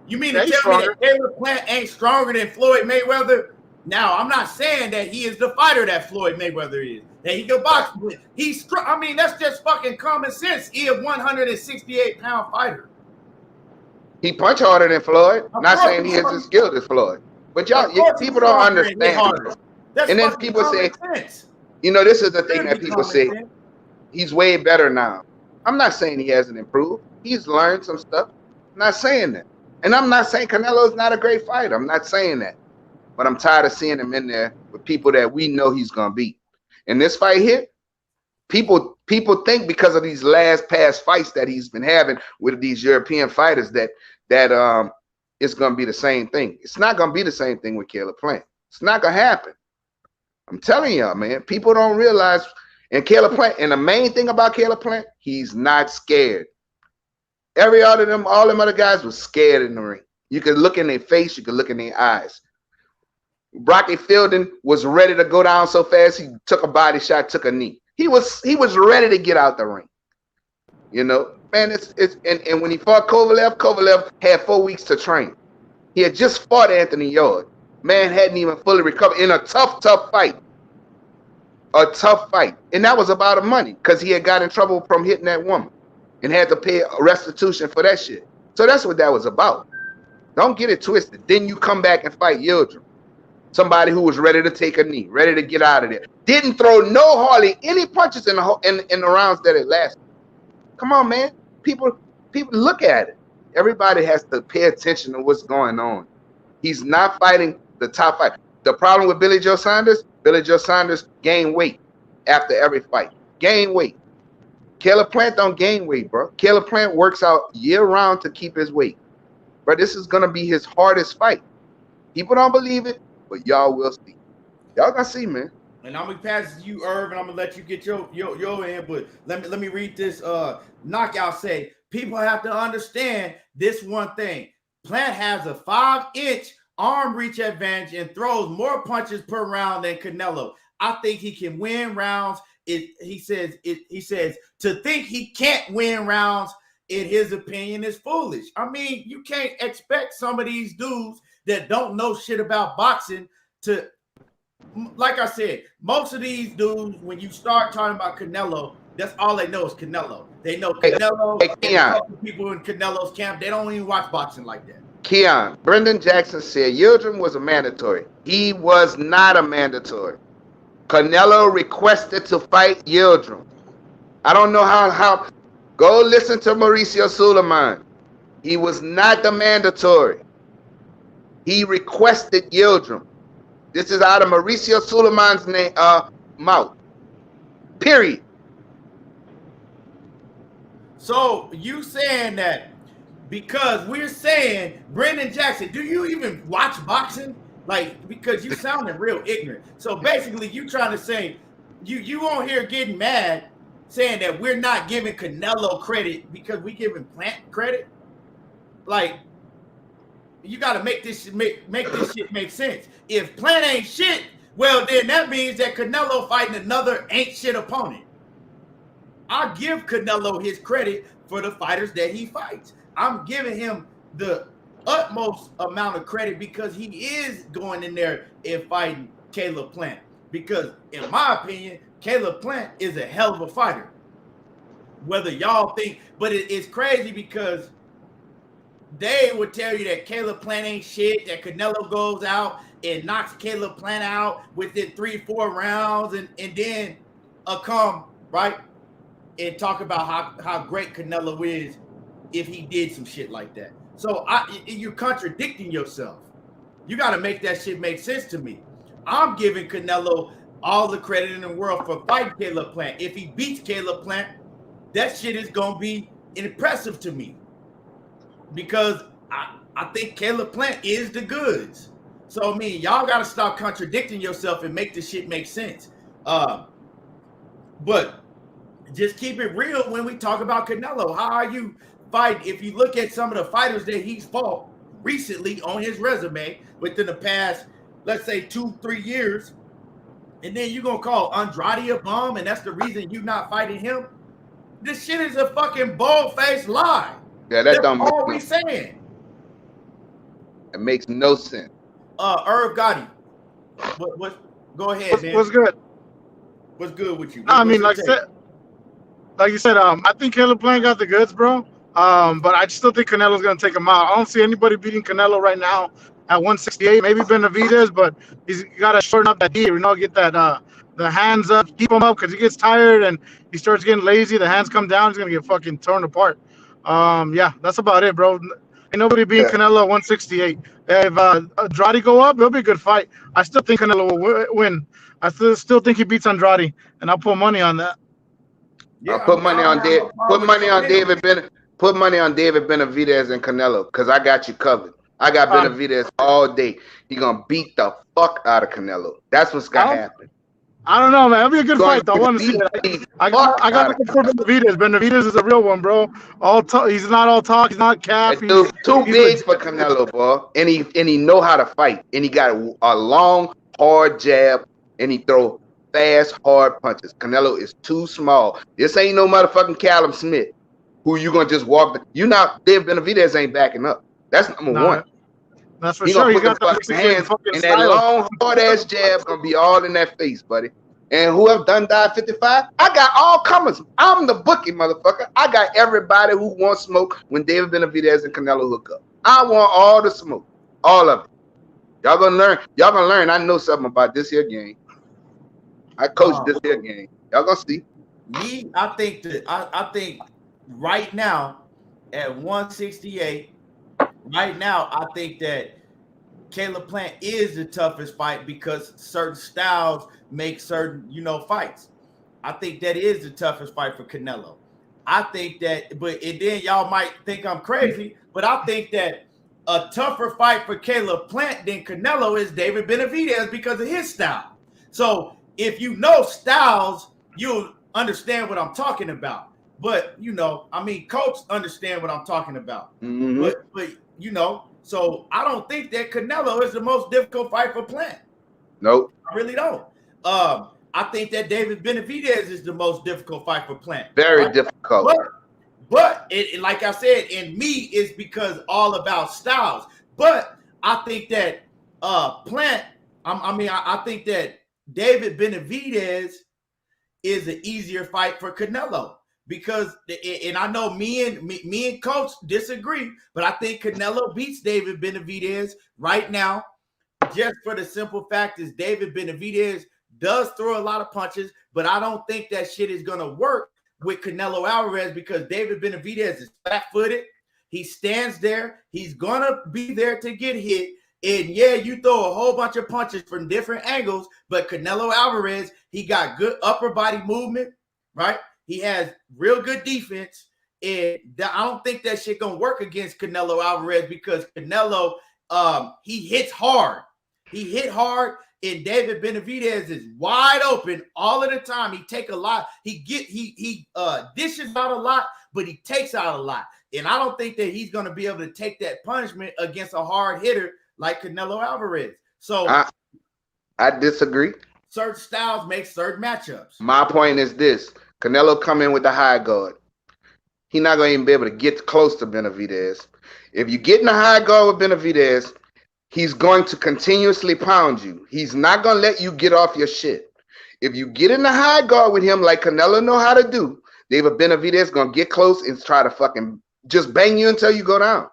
You mean to tell me that Caleb Plant ain't stronger than Floyd Mayweather? Now, I'm not saying that he is the fighter that Floyd Mayweather is, that he can box with. I mean, that's just fucking common sense. He a 168-pound fighter. He punch harder than Floyd. Not saying he is as skilled as Floyd. But y'all, people don't understand. And then people say, you know, this is the thing that people say, he's way better now. I'm not saying he hasn't improved. He's learned some stuff. I'm not saying that. And I'm not saying Canelo's not a great fighter. I'm not saying that. But I'm tired of seeing him in there with people that we know he's gonna beat. In this fight here, people think because of these past fights that he's been having with these European fighters that it's gonna be the same thing. It's not gonna be the same thing with Caleb Plant. It's not gonna happen. I'm telling y'all, man. People don't realize. And Caleb Plant, and the main thing about Caleb Plant, he's not scared. All them other guys were scared in the ring. You could look in their face, you could look in their eyes. Brocky Fielding was ready to go down so fast he took a body shot, took a knee. He was ready to get out the ring. You know, man, and when he fought Kovalev had 4 weeks to train. He had just fought Anthony Yarde. Man hadn't even fully recovered in a tough fight. A tough fight. And that was about money because he had got in trouble from hitting that woman and had to pay restitution for that shit. So that's what that was about. Don't get it twisted. Then you come back and fight Yıldırım. Somebody who was ready to take a knee, ready to get out of there. Didn't throw hardly any punches in the rounds that it lasted. Come on, man. People look at it. Everybody has to pay attention to what's going on. He's not fighting the top fight. The problem with Billy Joe Saunders gained weight after every fight. Gain weight. Caleb Plant don't gain weight, bro. Caleb Plant works out year-round to keep his weight. But this is going to be his hardest fight. People don't believe it, but y'all will see. Y'all gonna see, man. And I'm gonna pass it to you, Irv, and I'm gonna let you get your in. But let me read this knockout. Say people have to understand this one thing. Plant has a 5-inch arm reach advantage and throws more punches per round than Canelo. I think he can win rounds. He says to think he can't win rounds, in his opinion, is foolish. I mean, you can't expect some of these dudes that don't know shit about boxing to, like I said, most of these dudes, when you start talking about Canelo, That's all they know is Canelo. They know Canelo and a couple people in Canelo's camp. They don't even watch boxing like that. Keon, Brendan Jackson said Yıldırım was a mandatory. He was not a mandatory. Canelo requested to fight Yıldırım. I don't know how. Go listen to Mauricio Suleiman. He was not the mandatory. He requested Yıldırım. This is out of Mauricio Suleiman's name, mouth. Period. So you saying that because we're saying Brendan Jackson, do you even watch boxing? Like, because you sounding real ignorant. So basically you trying to say you on here getting mad saying that we're not giving Canelo credit because we giving Plant credit. Like, you got to make this shit make sense. If Plant ain't shit, well, then that means that Canelo fighting another ain't shit opponent. I give Canelo his credit for the fighters that he fights. I'm giving him the utmost amount of credit because he is going in there and fighting Caleb Plant. Because in my opinion, Caleb Plant is a hell of a fighter. Whether y'all think, but it's crazy because they would tell you that Caleb Plant ain't shit, that Canelo goes out and knocks Caleb Plant out within 3-4 rounds, and then come right and talk about how great Canelo is if he did some shit like that. So you're contradicting yourself. You got to make that shit make sense to me. I'm giving Canelo all the credit in the world for fighting Caleb Plant. If he beats Caleb Plant, that shit is going to be impressive to me. Because I think Caleb Plant is the goods. So, I mean, y'all got to stop contradicting yourself and make this shit make sense. But just keep it real when we talk about Canelo. How are you fighting? If you look at some of the fighters that he's fought recently on his resume within the past, let's say 2-3 years, and then you're going to call Andrade a bum, and that's the reason you're not fighting him? This shit is a fucking bald-faced lie. Yeah, that's all we saying. It makes no sense. Irv Gotti, what? Go ahead, man. What's good? What's good with you? I mean, like you said, I think Caleb Plant got the goods, bro. But I still think Canelo's gonna take him out. I don't see anybody beating Canelo right now at 168. Maybe Benavidez, but he's got to shorten up that D. Get that the hands up, keep him up, because he gets tired and he starts getting lazy. The hands come down, he's gonna get fucking torn apart. Yeah, that's about it, bro. Ain't nobody beating Canelo at 168. If Andrade go up, it'll be a good fight. I still think Canelo will win. I still think he beats Andrade, and I'll put money on that. Yeah, I'll put money on David. Put money on David Benavidez and Canelo, because I got you covered. I got Benavidez all day. He gonna beat the fuck out of Canelo. That's what's gonna happen. I don't know, man. It'll be a good fight, though. I want to see it. I got looking for Benavidez. Benavidez is a real one, bro. He's not all talk. He's not cap. He's too big for Canelo, bro. And he know how to fight. And he got a long, hard jab, and he throw fast, hard punches. Canelo is too small. This ain't no motherfucking Callum Smith, who you gonna just walk. Dave Benavidez ain't backing up. That's number one. That's for sure. He got the hands, and that long, hard ass jab gonna be all in that face, buddy. And whoever done died 55, I got all comers. I'm the bookie, motherfucker. I got everybody who wants smoke when David Benavidez and Canelo hook up. I want all the smoke, all of it. Y'all gonna learn. Y'all gonna learn. I know something about this here game. I coached this here game. Y'all gonna see. Me, I think right now at 168. Right now, I think that Caleb Plant is the toughest fight because certain styles make certain, fights. I think that is the toughest fight for Canelo. I think that, and then y'all might think I'm crazy, but I think that a tougher fight for Caleb Plant than Canelo is David Benavidez because of his style. So if you know styles, you'll understand what I'm talking about. But, Coach understand what I'm talking about. Mm-hmm. But so I don't think that Canelo is the most difficult fight for Plant. Nope. I really don't. I think that David Benavidez is the most difficult fight for Plant. Very difficult. But it, like I said, in me, it's because all about styles. But I think that Plant, I think that David Benavidez is an easier fight for Canelo because, and I know me and Coach disagree, but I think Canelo beats David Benavidez right now, just for the simple fact is David Benavidez does throw a lot of punches, but I don't think that shit is gonna work with Canelo Alvarez because David Benavidez is flat-footed. He stands there. He's gonna be there to get hit. And yeah, you throw a whole bunch of punches from different angles, but Canelo Alvarez, he got good upper body movement, right? He has real good defense. And I don't think that shit gonna work against Canelo Alvarez because Canelo, he hits hard. He hit hard, and David Benavidez is wide open all of the time. He take a lot. He dishes out a lot, but he takes out a lot. And I don't think that he's gonna be able to take that punishment against a hard hitter like Canelo Alvarez. So I disagree. Certain styles make certain matchups. My point is this. Canelo come in with the high guard. He's not going to even be able to get close to Benavidez. If you get in the high guard with Benavidez, he's going to continuously pound you. He's not going to let you get off your shit. If you get in the high guard with him like Canelo know how to do, David Benavidez going to get close and try to fucking just bang you until you go down.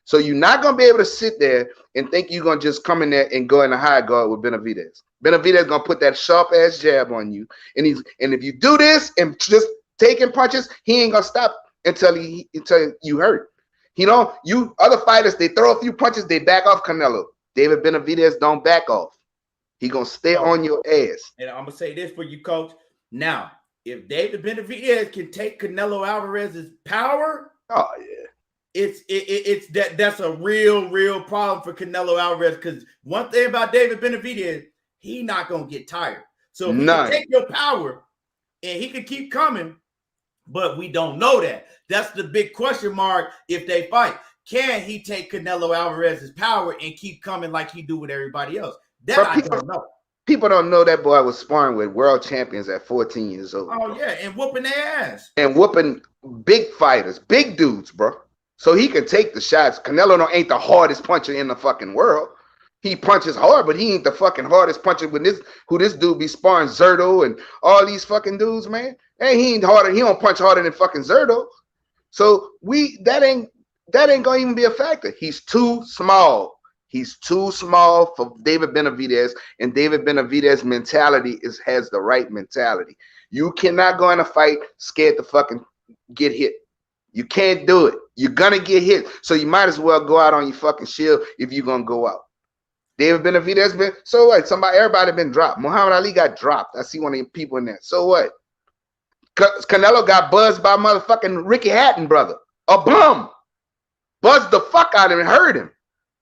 So you're not going to be able to sit there and think you're going to just come in there and go in the high guard with Benavidez. Benavidez going to put that sharp-ass jab on you. And if you do this and just taking punches, he ain't going to stop until you hurt. You know, you other fighters, they throw a few punches, they back off Canelo. David Benavidez don't back off. He going to stay on your ass. And I'm going to say this for you, Coach. Now, if David Benavidez can take Canelo Alvarez's power, oh, yeah. That's a real problem for Canelo Alvarez because one thing about David Benavidez, he not gonna get tired. So if he can take your power and he can keep coming, but we don't know that. That's the big question mark if they fight. Can he take Canelo Alvarez's power and keep coming like he do with everybody else? That I don't know. People don't know that boy was sparring with world champions at 14 years old. Oh, yeah, and whooping their ass. And whooping big fighters, big dudes, bro. So he can take the shots. Canelo ain't the hardest puncher in the fucking world. He punches hard, but he ain't the fucking hardest puncher with this dude be sparring Zerto and all these fucking dudes, man. And he ain't harder. He don't punch harder than fucking Zerto. So that ain't gonna even be a factor. He's too small. He's too small for David Benavidez, and David Benavidez's mentality has the right mentality. You cannot go in a fight scared to fucking get hit. You can't do it. You're gonna get hit. So you might as well go out on your fucking shield if you're gonna go out. David Benavidez been so what? Everybody been dropped. Muhammad Ali got dropped. I see one of the people in there. So what? Canelo got buzzed by motherfucking Ricky Hatton, brother. A bum. Buzzed the fuck out of him and hurt him.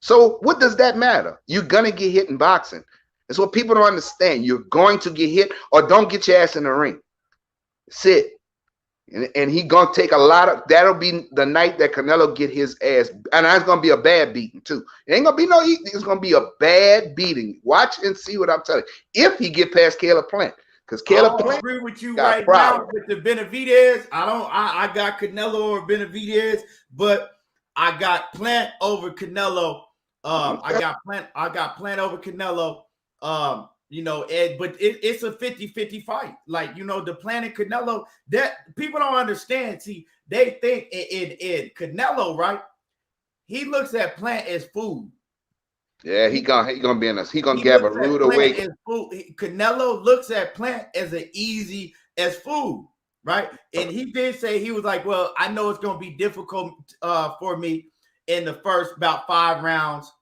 So what does that matter? You're gonna get hit in boxing. That's what people don't understand. You're going to get hit or don't get your ass in the ring. That's it. And he gonna take a lot of that'll be the night that Canelo get his ass, and that's gonna be a bad beating too. It ain't gonna be no eating, it's gonna be a bad beating. Watch and see what I'm telling you. If he get past Caleb Plant, because Caleb Plant agree with you right now with the Benavidez. I got Canelo over Benavidez, but I got Plant over Canelo. I got Plant over Canelo. You know, but it's a 50-50 fight. Like, you know, the Plant and Canelo, that people don't understand. See, they think in Canelo, right? He looks at Plant as food. Yeah, he gonna be in us. He gonna give a rude awakening. Canelo looks at Plant as easy as food, right? And he did say, he was like, well, I know it's gonna be difficult for me in the first about 5 rounds.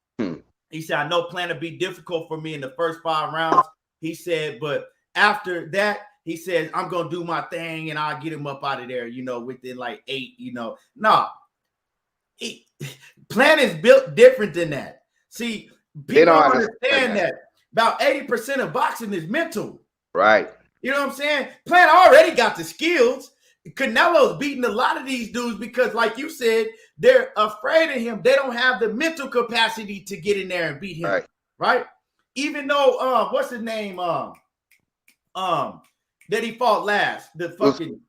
He said, I know Plant will be difficult for me in the first 5 rounds. He said, but after that, he says, I'm going to do my thing and I'll get him up out of there, you know, within like 8, you know. No, Plant is built different than that. See, people don't understand that. About 80% of boxing is mental. Right. You know what I'm saying? Plant already got the skills. Canelo's beating a lot of these dudes because, like you said, they're afraid of him. They don't have the mental capacity to get in there and beat him, right? Even though, what's his name? That he fought last, the fucking,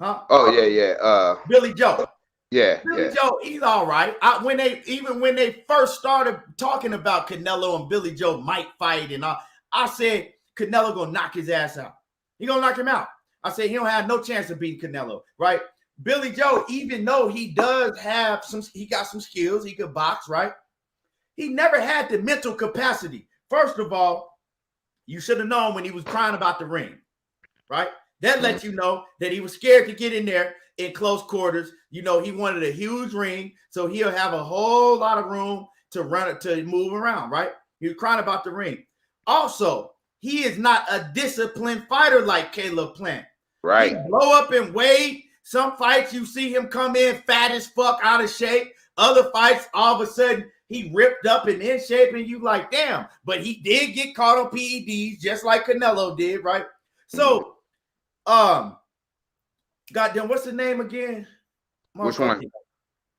Oh yeah. Billy Joe. Yeah, Billy Joe, he's all right. When they first started talking about Canelo and Billy Joe might fight, and I said Canelo gonna knock his ass out. He gonna knock him out. I said he don't have no chance of beating Canelo, right? Billy Joe, even though he does have he got some skills, he could box, right? He never had the mental capacity. First of all, you should have known when he was crying about the ring, right? That lets you know that he was scared to get in there in close quarters. You know, he wanted a huge ring, so he'll have a whole lot of room to run it, to move around, right? He was crying about the ring. Also, he is not a disciplined fighter like Caleb Plant. Right. He blow up in weight. Some fights you see him come in fat as fuck, out of shape. Other fights, all of a sudden, he ripped up and in shape, and you like, damn. But he did get caught on PEDs, just like Canelo did, right? So, goddamn, what's the name again? Which one?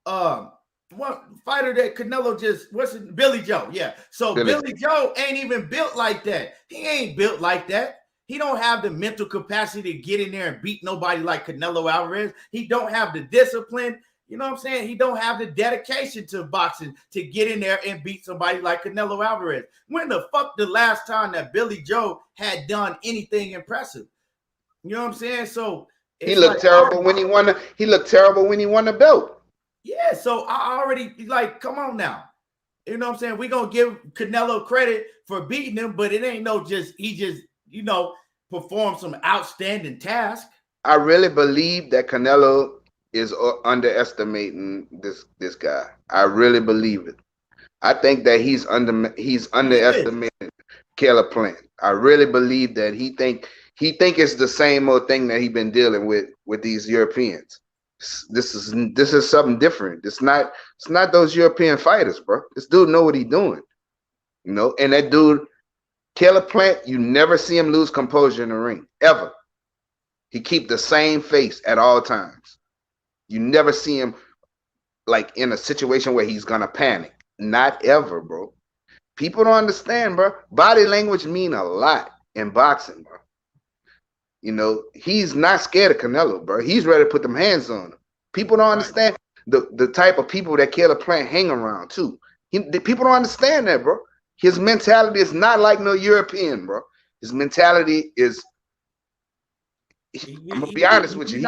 One fighter that Canelo Billy Joe. Yeah. So Billy Joe ain't even built like that. He ain't built like that. He don't have the mental capacity to get in there and beat nobody like Canelo Alvarez. He don't have the discipline. You know what I'm saying? He don't have the dedication to boxing to get in there and beat somebody like Canelo Alvarez. When the fuck the last time that Billy Joe had done anything impressive? You know what I'm saying? So he looked terrible when he won. He looked terrible when he won the belt. Yeah. So I already like, come on now. You know what I'm saying? We're gonna give Canelo credit for beating him, but it ain't he just performed some outstanding task. I really believe that Canelo is underestimating this guy. I really believe it. I think that he's underestimating Caleb Plant. I really believe that he think it's the same old thing that he's been dealing with these Europeans. This is something different. It's not those European fighters, bro. This dude know what he's doing. You know, and that dude, Caleb Plant, you never see him lose composure in the ring, ever. He keep the same face at all times. You never see him like in a situation where he's gonna panic. Not ever, bro. People don't understand, bro. Body language mean a lot in boxing, bro. You know, he's not scared of Canelo, bro. He's ready to put them hands on him. People don't understand the type of people that Caleb Plant hang around too. People don't understand that, bro. His mentality is not like no European, bro. His mentality is, I'm gonna be honest with you,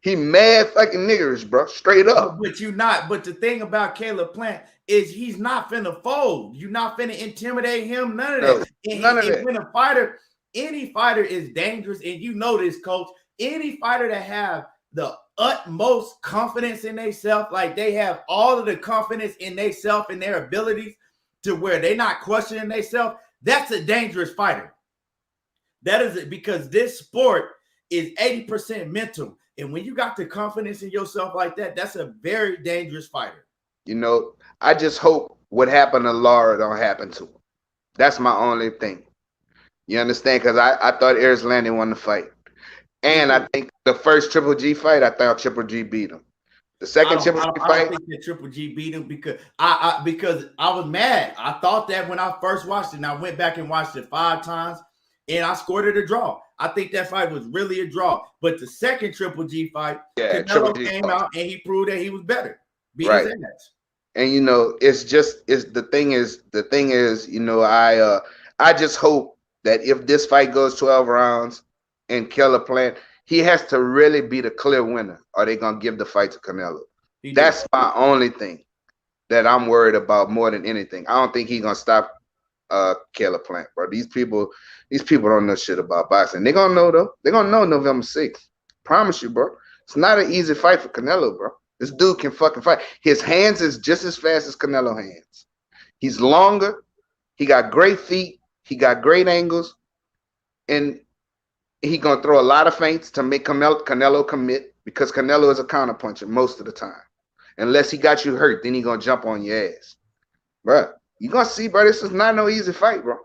he mad fucking niggerish, bro. Straight up. But the thing about Caleb Plant is he's not finna fold. You're not finna intimidate him. None of that. None of that. When any fighter is dangerous, and you know this, coach. Any fighter that have the utmost confidence in themselves, like they have all of the confidence in themselves and their abilities to where they're not questioning themselves, that's a dangerous fighter. That is it, because this sport is 80% mental. And when you got the confidence in yourself like that, that's a very dangerous fighter. You know, I just hope what happened to Lara don't happen to him. That's my only thing. You understand? Because I thought Erislandy won the fight. And I think the first Triple G fight, I thought Triple G beat him. The second Triple G fight, I don't think that Triple G beat him because I was mad. I thought that when I first watched it, and I went back and watched it 5 times, and I scored it a draw. I think that fight was really a draw. But the second Triple G fight, Canelo came out and he proved that he was better. Right. And you know, the thing is, you know, I just hope that if this fight goes 12 rounds and Caleb Plant, he has to really be the clear winner, or they gonna give the fight to Canelo. That's my only thing that I'm worried about more than anything. I don't think he's gonna stop Caleb Plant, bro. These people don't know shit about boxing. They're gonna know though. They're gonna know November 6th. Promise you, bro. It's not an easy fight for Canelo, bro. This dude can fucking fight. His hands is just as fast as Canelo hands. He's longer. He got great feet. He got great angles, and he gonna throw a lot of feints to make Canelo commit, because Canelo is a counterpuncher most of the time. Unless he got you hurt, then he gonna jump on your ass, bro. You gonna see, bro. This is not no easy fight, bro.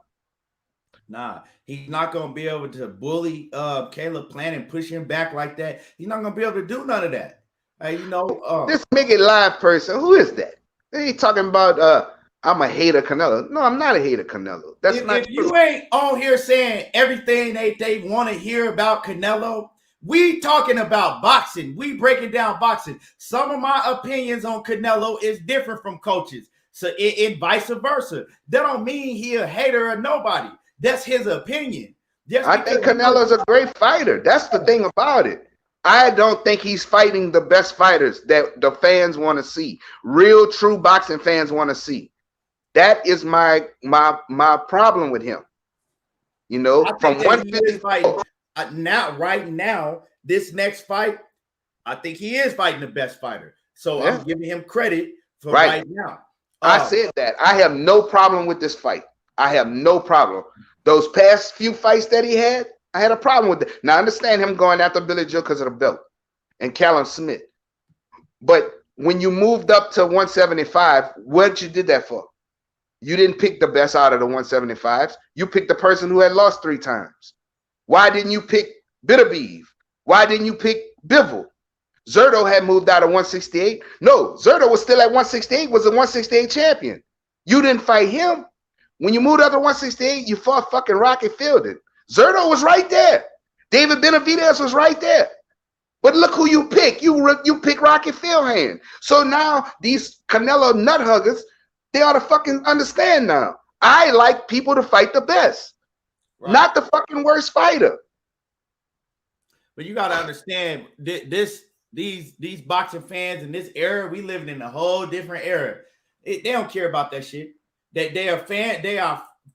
Nah, he's not gonna be able to bully Caleb Plant and push him back like that. He's not gonna be able to do none of that. This Make It Live person, who is that? They ain't talking about I'm a hater Canelo. No, I'm not a hater Canelo. That's not true. You ain't on here saying everything they want to hear about Canelo. We talking about boxing. We breaking down boxing. Some of my opinions on Canelo is different from coaches. So it vice versa. That don't mean he a hater of nobody. That's his opinion. I think Canelo's a great fighter. That's the thing about it. I don't think he's fighting the best fighters that the fans want to see. Real, true boxing fans want to see. That is my problem with him. You know, from 150 right now, this next fight, I think he is fighting the best fighter. So I'm giving him credit for right now. I said that. I have no problem with this fight. I have no problem. Those past few fights that he had, I had a problem with it. Now, I understand him going after Billy Joe because of the belt and Callum Smith. But when you moved up to 175, what you did that for? You didn't pick the best out of the 175s. You picked the person who had lost 3 times. Why didn't you pick Bitterbeef? Why didn't you pick Bivol? Zerto had moved out of 168. No, Zerto was still at 168, was a 168 champion. You didn't fight him. When you moved up to 168, you fought fucking Rocky Fielding. Zerto was right there. David Benavidez was right there. But look who you pick. You pick Rocky Fielding. So now these Canelo nut huggers, they ought to fucking understand now. I like people to fight the best, not the fucking worst fighter. But you got to understand these boxing fans in this era, we living in a whole different era. They don't care about that shit. They are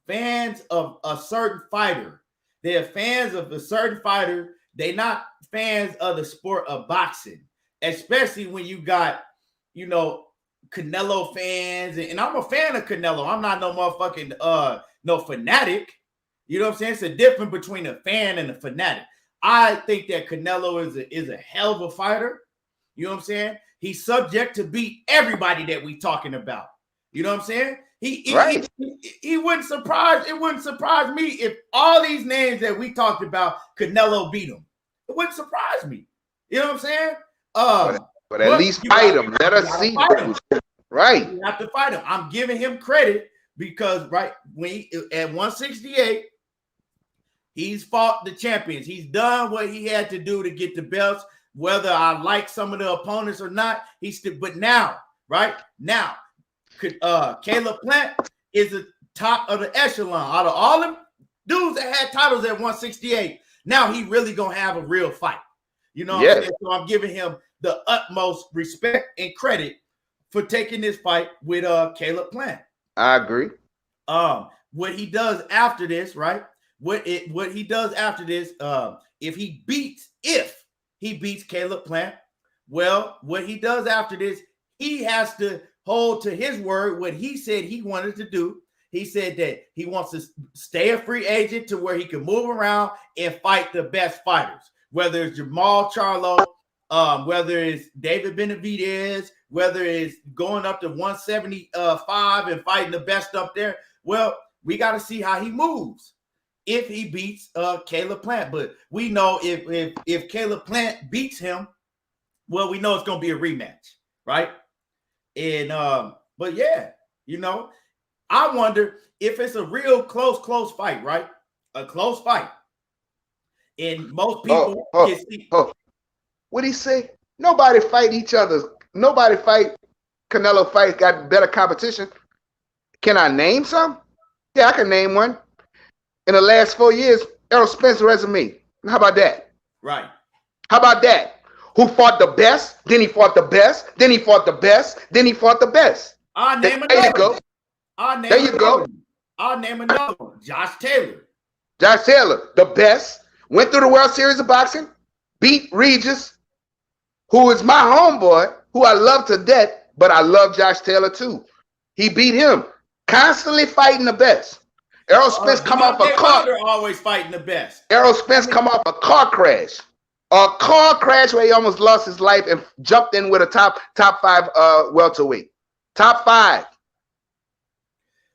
fans of a certain fighter. They are fans of a certain fighter. They're not fans of the sport of boxing, especially when you got, you know, Canelo fans. And I'm a fan of Canelo. I'm not no motherfucking no fanatic. You know what I'm saying? It's a difference between a fan and a fanatic. I think that Canelo is a hell of a fighter. You know what I'm saying? He's subject to beat everybody that we talking about. You know what I'm saying? He wouldn't surprise. It wouldn't surprise me if all these names that we talked about, Canelo beat him. It wouldn't surprise me. You know what I'm saying? But at least fight him. Let us see. Right. You have to fight him. I'm giving him credit because when at 168, he's fought the champions. He's done what he had to do to get the belts. Whether I like some of the opponents or not, but now, Caleb Plant is the top of the echelon. Out of all them dudes that had titles at 168, now he really gonna have a real fight. You know what I'm saying? So I'm giving him the utmost respect and credit for taking this fight with Caleb Plant. I agree. What he does after this, right? What he does after this, if he beats Caleb Plant, well, what he does after this, he has to hold to his word, what he said he wanted to do. He said that he wants to stay a free agent to where he can move around and fight the best fighters, whether it's Jamal Charlo, whether it's David Benavidez, whether it's going up to 175 and fighting the best up there. Well, we got to see how he moves if he beats Caleb Plant. But we know if Caleb Plant beats him, well, we know it's going to be a rematch, right? And but yeah, you know, I wonder if it's a real close fight, right? A close fight. And most people can see. What'd he say? Nobody fight each other. Nobody fight. Canelo fight got better competition. Can I name some? Yeah, I can name one. In the last 4 years, Errol Spence resume. How about that? Right. How about that? Who fought the best? Then he fought the best. Then he fought the best. Then he fought the best. I'll name another. There you go. There you go. I'll name another one. Josh Taylor. Josh Taylor, the best. Went through the World Series of Boxing. Beat Regis, who is my homeboy, who I love to death, but I love Josh Taylor too. He beat him. Constantly fighting the best. Errol Spence come off a car. Always fighting the best. Errol Spence come off a car crash. A car crash where he almost lost his life and jumped in with a top 5 welterweight. Top 5.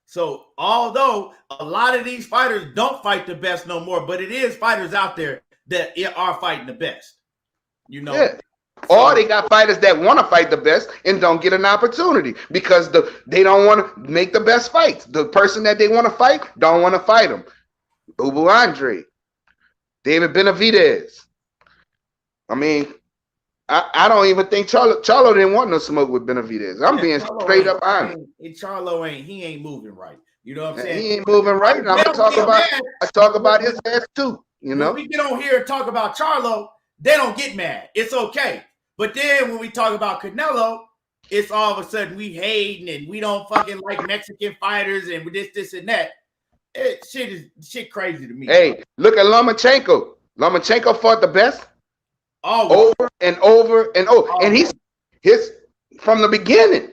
So although a lot of these fighters don't fight the best no more, but it is fighters out there that are fighting the best. You know. Yeah. Or they got fighters that want to fight the best and don't get an opportunity because they don't want to make the best fights. The person that they want to fight don't want to fight him. Ubu Andre, David Benavidez. I mean, I don't even think Charlo didn't want no smoke with Benavidez. I'm being Charlo straight up honest. Charlo he ain't moving right. You know what I'm And saying? he ain't moving right. And I'm gonna talk about his ass too. You know, when we get on here and talk about Charlo, they don't get mad. It's okay. But then when we talk about Canelo, it's all of a sudden we hating and we don't fucking like Mexican fighters and this and that. Shit crazy to me. Hey, look at Lomachenko. Lomachenko fought the best. Oh, over and over and over. And he's from the beginning.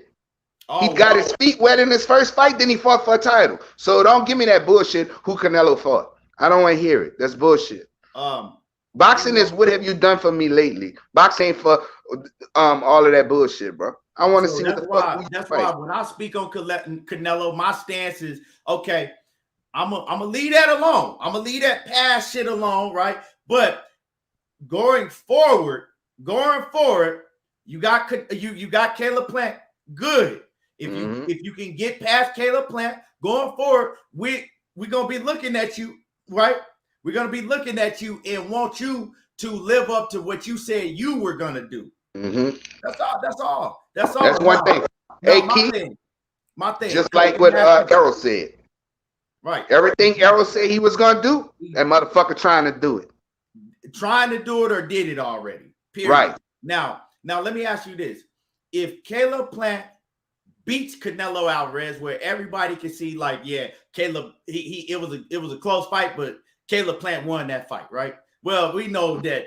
He got his feet wet in his first fight, then he fought for a title. So don't give me that bullshit who Canelo fought. I don't want to hear it. That's bullshit. Boxing is what have you done for me lately? Boxing ain't for all of that bullshit, bro. I want to see what the fuck. That's why when I speak on Canelo, my stance is okay. I'm gonna leave that alone. I'm gonna leave that past shit alone, right? But going forward, you got Caleb Plant. Good. If you can get past Caleb Plant, going forward, we're gonna be looking at you, right? We're gonna be looking at you and want you to live up to what you said you were gonna do. That's all. That's one thing. Hey, Keith, my thing. Just like what Errol said. Right. Everything Errol said he was gonna do, that motherfucker trying to do it. Trying to do it or did it already. Period. Right. Now let me ask you this. If Caleb Plant beats Canelo Alvarez, where everybody can see, like, yeah, Caleb, it was a close fight, but Caleb Plant won that fight, right? Well, we know that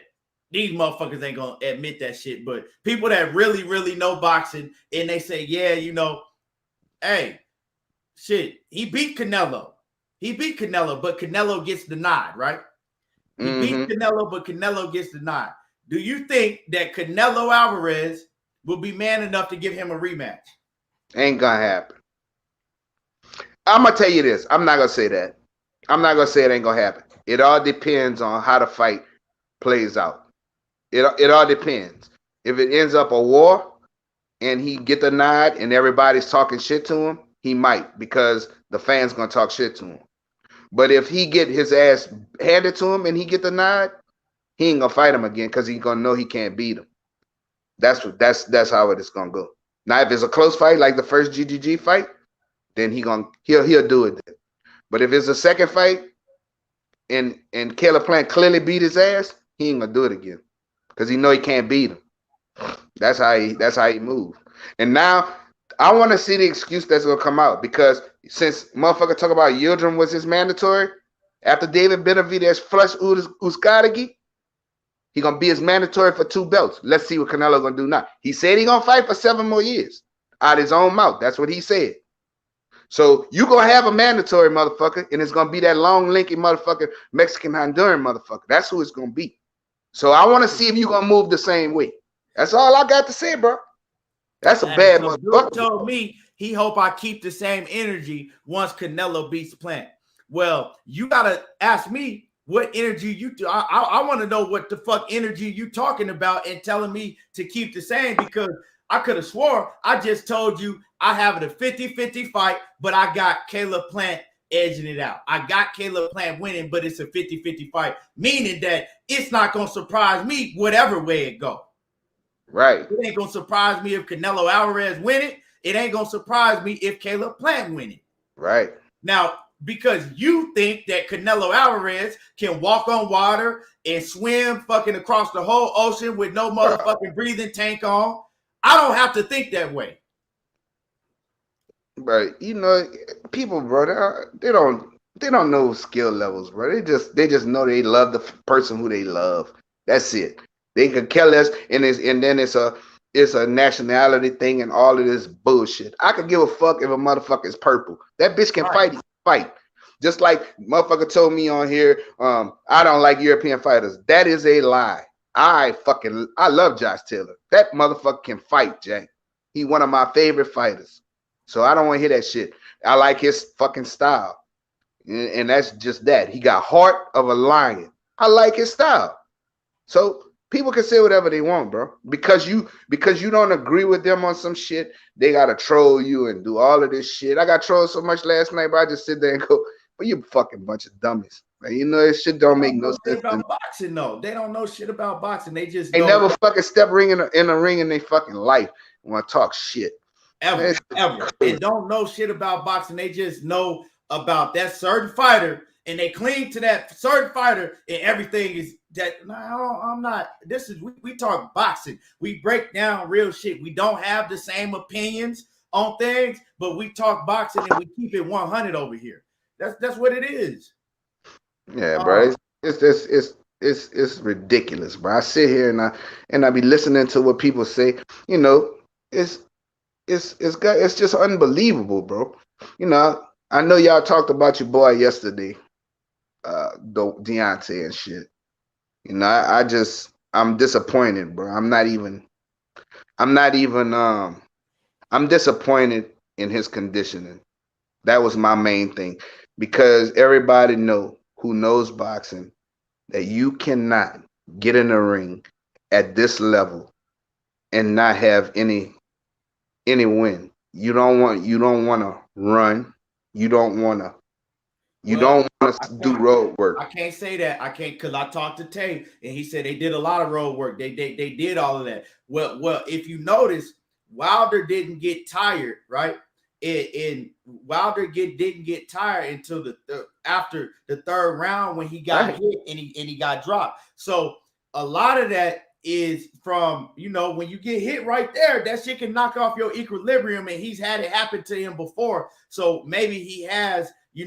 these motherfuckers ain't gonna admit that shit, but people that really, really know boxing and they say, yeah, you know, hey, shit, he beat Canelo, but Canelo gets the nod, right? He beat Canelo, but Canelo gets the nod. Do you think that Canelo Alvarez will be man enough to give him a rematch? Ain't gonna happen. I'm gonna tell you this. I'm not gonna say that. I'm not gonna say it ain't gonna happen. It all depends on how the fight plays out. It all depends. If it ends up a war and he get the nod and everybody's talking shit to him, he might, because the fans gonna talk shit to him. But if he get his ass handed to him and he get the nod, he ain't gonna fight him again because he's gonna know he can't beat him. That's how it is gonna go. Now, if it's a close fight like the first GGG fight, then he'll do it then. But if it's a second fight and Caleb Plant clearly beat his ass, he ain't gonna do it again because he know he can't beat him. That's how he move. And now I want to see the excuse that's gonna come out, because since motherfucker talk about Yıldırım was his mandatory after David Benavidez flushed Uzcategui, he gonna be his mandatory for 2 belts. Let's see what Canelo gonna do now. He said he gonna fight for 7 more years out his own mouth. That's what he said. So you gonna have a mandatory, motherfucker, and it's gonna be that long, lanky motherfucker, Mexican Honduran motherfucker. That's who it's gonna be. So I want to see if you gonna move the same way. That's all I got to say, bro. That's a bad motherfucker. Told me he hope I keep the same energy once Canelo beats Plant. Well, you gotta ask me what energy you do. I want to know what the fuck energy you talking about and telling me to keep the same, because I could have swore I just told you I have it a 50-50 fight, but I got Caleb Plant edging it out. I got Caleb Plant winning, but it's a 50-50 fight, meaning that it's not going to surprise me whatever way it go. Right. It ain't going to surprise me if Canelo Alvarez win it. It ain't going to surprise me if Caleb Plant win it. Right. Now, because you think that Canelo Alvarez can walk on water and swim fucking across the whole ocean with no motherfucking breathing tank on, I don't have to think that way. But you know, people, bro, they don't know skill levels, bro. They just know they love the person who they love. That's it. They can care less, and then it's a nationality thing and all of this bullshit. I could give a fuck if a motherfucker is purple. That bitch can fight. Just like motherfucker told me on here, I don't like European fighters. That is a lie. I love Josh Taylor. That motherfucker can fight, Jay. He one of my favorite fighters. So I don't want to hear that shit. I like his fucking style. And that's just that. He got heart of a lion. I like his style. So people can say whatever they want, bro. Because you don't agree with them on some shit, they gotta troll you and do all of this shit. I got trolled so much last night, but I just sit there and go, well, you fucking bunch of dummies. Like, you know, this shit don't make no sense. About boxing, though. They don't know shit about boxing. They never fucking step in a ring in their fucking life and want to talk shit. Ever. And don't know shit about boxing. They just know about that certain fighter, and they cling to that certain fighter, and everything is that. No, I'm not. This is we talk boxing. We break down real shit. We don't have the same opinions on things, but we talk boxing and we keep it 100 over here. That's what it is. Yeah, bro. It's ridiculous, bro. I sit here and I be listening to what people say. You know, it's just unbelievable, bro. You know, I know y'all talked about your boy yesterday, Deontay and shit. You know, I'm disappointed, bro. I'm disappointed in his conditioning. That was my main thing, because everybody who knows boxing that you cannot get in the ring at this level and not have any win. You don't want to run. You don't want to do road work. I can't say that. I can't, because I talked to Tay and he said they did a lot of road work. They did all of that. Well, if you notice, Wilder didn't get tired, right? And Wilder didn't get tired until after the third round, when he got hit and he got dropped. So a lot of that is from, when you get hit right there, that shit can knock off your equilibrium, and he's had it happen to him before. So maybe he has, he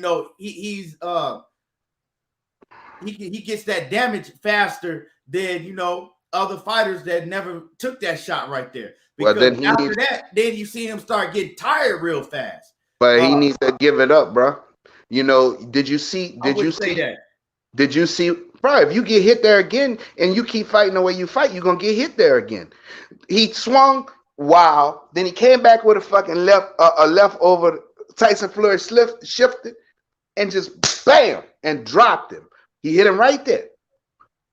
gets that damage faster than, other fighters that never took that shot right there. Because then you see him start getting tired real fast. But he needs to give it up, bro. Did you see, bro, if you get hit there again and you keep fighting the way you fight, you're going to get hit there again. He swung, then he came back with a fucking left over. Tyson Fury shifted and just bam, and dropped him. He hit him right there.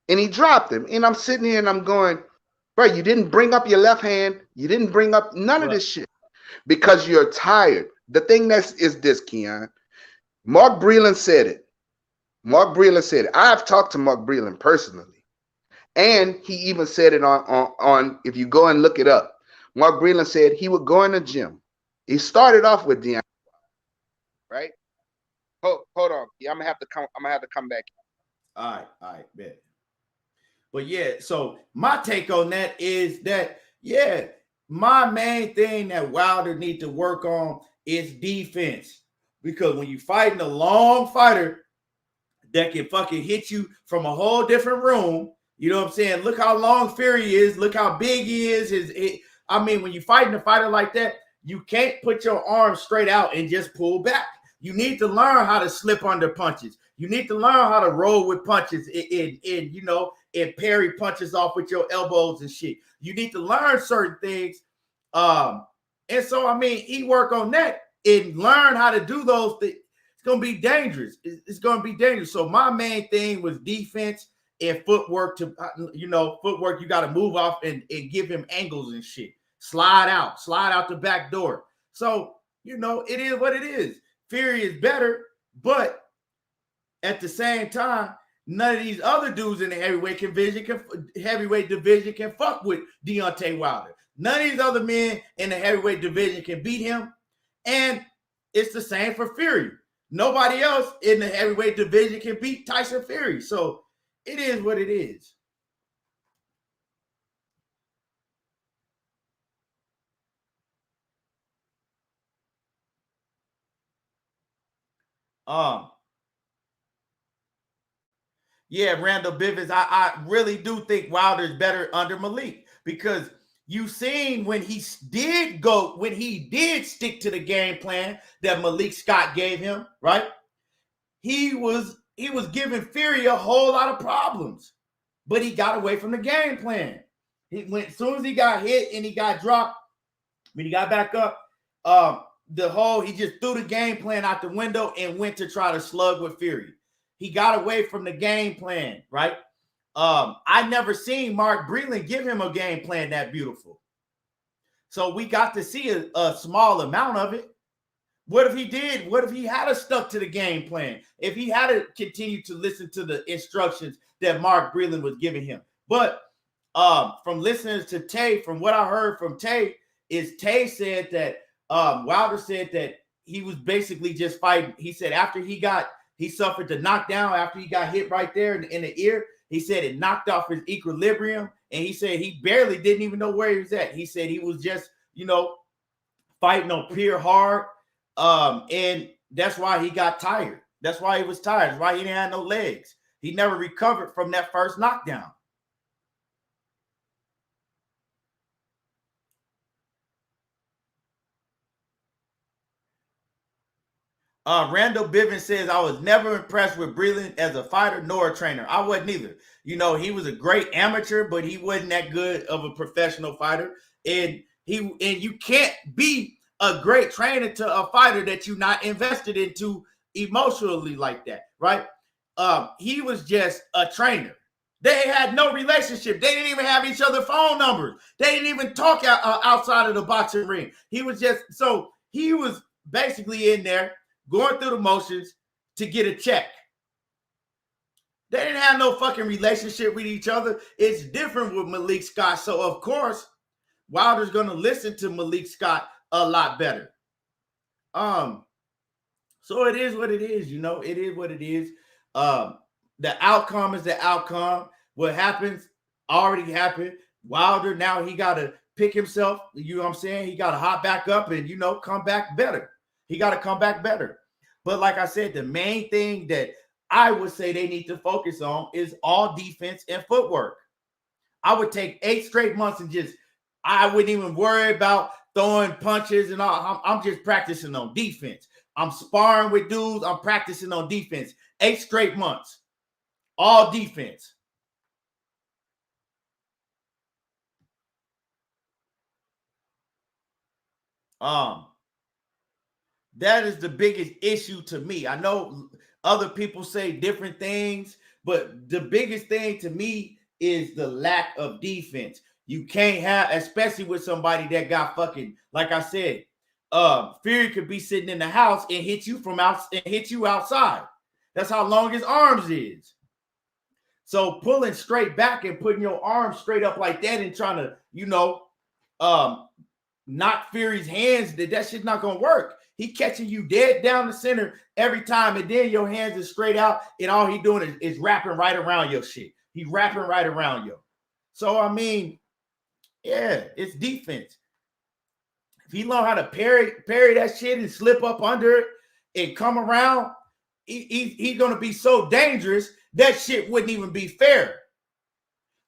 And he dropped him. And I'm sitting here and I'm going, bro, you didn't bring up your left hand. You didn't bring up none of this shit because you're tired. The thing is this, Keon. Mark Breland said it. I've talked to Mark Breland personally. And he even said it on if you go and look it up. Mark Breland said he would go in the gym. He started off with Deontay, right? Hold on. I'm gonna have to come back. All right, bet. But yeah, so my take on that is that, my main thing that Wilder needs to work on is defense. Because when you're fighting a long fighter that can fucking hit you from a whole different room, you know what I'm saying? Look how long Fury is. Look how big he is. When you're fighting a fighter like that, you can't put your arms straight out and just pull back. You need to learn how to slip under punches. You need to learn how to roll with punches and parry punches off with your elbows and shit. You need to learn certain things. And so, he work on that and learn how to do those things. It's going to be dangerous. It's going to be dangerous. So my main thing was defense and footwork. Footwork, you got to move off and give him angles and shit. Slide out the back door. So, it is what it is. Fury is better, but at the same time, none of these other dudes in the heavyweight division can fuck with Deontay Wilder. None of these other men in the heavyweight division can beat him. And it's the same for Fury. Nobody else in the heavyweight division can beat Tyson Fury. So it is what it is. Randall Bivens, I really do think Wilder is better under Malik, because you've seen when he did stick to the game plan that Malik Scott gave him, right? He was giving Fury a whole lot of problems, but he got away from the game plan. As soon as he got hit and he got dropped, when he got back up, he just threw the game plan out the window and went to try to slug with Fury. He got away from the game plan, right? I never seen Mark Breland give him a game plan that beautiful. So we got to see a small amount of it. What if he did? What if he had stuck to the game plan? If he had continued to listen to the instructions that Mark Breland was giving him. But from listeners to Tay, from what I heard from Tay, is Tay said that Wilder said that he was basically just fighting. He said after he suffered the knockdown, after he got hit right there in the ear, he said it knocked off his equilibrium. And he said he barely didn't even know where he was at. He said he was just, fighting on pure hard. And that's why he got tired. That's why he was tired. That's why he didn't have no legs. He never recovered from that first knockdown. Randall Bivens says, I was never impressed with Breland as a fighter nor a trainer. I wasn't either. He was a great amateur, but he wasn't that good of a professional fighter. And you can't be a great trainer to a fighter that you're not invested into emotionally like that, right? He was just a trainer. They had no relationship. They didn't even have each other's phone numbers. They didn't even talk outside of the boxing ring. He was basically in there going through the motions to get a check. They didn't have no fucking relationship with each other. It's different with Malik Scott. So, of course, Wilder's going to listen to Malik Scott a lot better. So it is what it is, It is what it is. The outcome is the outcome. What happens already happened. Wilder, now he got to pick himself. You know what I'm saying? He got to hop back up and, come back better. He got to come back better. But like I said, the main thing that I would say they need to focus on is all defense and footwork. I would take 8 straight months and I wouldn't even worry about throwing punches and all. I'm just practicing on defense. I'm sparring with dudes. I'm practicing on defense. 8 straight months. All defense. That is the biggest issue to me. I know other people say different things, but the biggest thing to me is the lack of defense. You can't have, especially with somebody that got fucking, like I said, Fury could be sitting in the house and hit you outside. That's how long his arms is. So pulling straight back and putting your arms straight up like that and trying to, knock Fury's hands, that shit's not gonna work. He catching you dead down the center every time, and then your hands is straight out, and all he doing is wrapping right around your shit. He wrapping right around you. So I mean, yeah, it's defense. If he learn how to parry that shit and slip up under it and come around, he's gonna be so dangerous that shit wouldn't even be fair,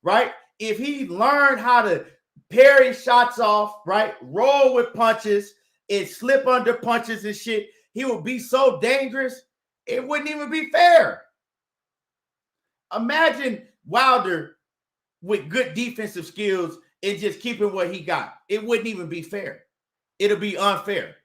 right? If he learned how to parry shots off, right, roll with punches and slip under punches and shit, he would be so dangerous, it wouldn't even be fair. Imagine Wilder with good defensive skills and just keeping what he got. It wouldn't even be fair. It'll be unfair.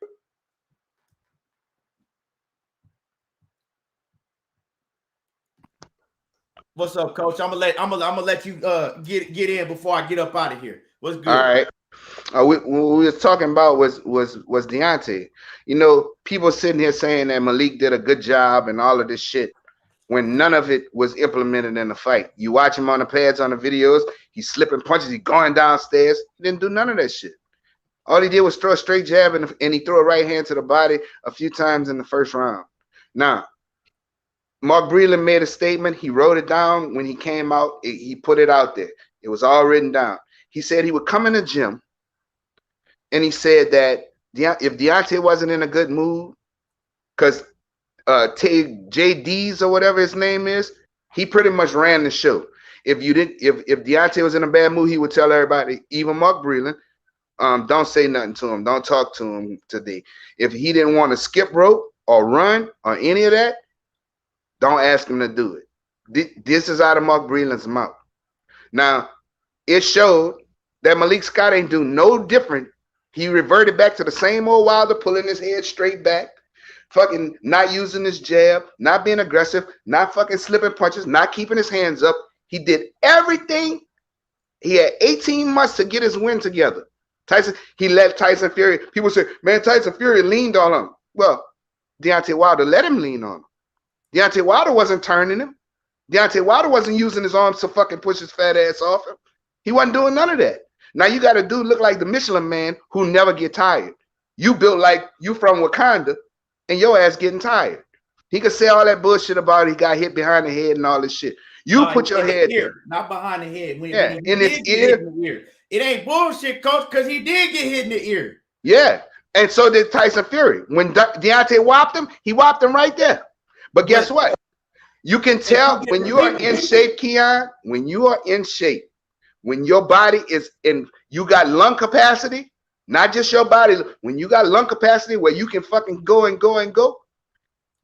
What's up, Coach? I'm gonna let you get in before I get up out of here. What's good? All right. What we was talking about was Deontay. People sitting here saying that Malik did a good job and all of this shit when none of it was implemented in the fight. You watch him on the pads, on the videos, he's slipping punches, he's going downstairs. He didn't do none of that shit. All he did was throw a straight jab and he threw a right hand to the body a few times in the first round. Now, Mark Breland made a statement. He wrote it down when he came out. He put it out there. It was all written down. He said he would come in the gym, and he said that if Deontay wasn't in a good mood, because JD's or whatever his name is, he pretty much ran the show. If Deontay was in a bad mood, he would tell everybody, even Mark Breland, don't say nothing to him, don't talk to him today. If he didn't want to skip rope or run or any of that, don't ask him to do it. This is out of Mark Breland's mouth. Now, it showed that Malik Scott ain't do no different. He reverted back to the same old Wilder, pulling his head straight back, fucking not using his jab, not being aggressive, not fucking slipping punches, not keeping his hands up. He did everything. He had 18 months to get his win together. He let Tyson Fury. People say, man, Tyson Fury leaned on him. Well, Deontay Wilder let him lean on him. Deontay Wilder wasn't turning him. Deontay Wilder wasn't using his arms to fucking push his fat ass off him. He wasn't doing none of that. Now you got a dude look like the Michelin Man who never get tired. You built like you from Wakanda. and your ass getting tired. He could say all that bullshit about he got hit behind the head and all this shit. You put your head here, not behind the head. When in his ear. It ain't bullshit, coach, because he did get hit in the ear. Yeah, and so did Tyson Fury. When Deontay whopped him, he whopped him right there. But guess what? You can tell when you are in shape, Keon, when you are in shape, when your body is in, you got lung capacity, not just your body. When you got lung capacity where you can fucking go and go and go,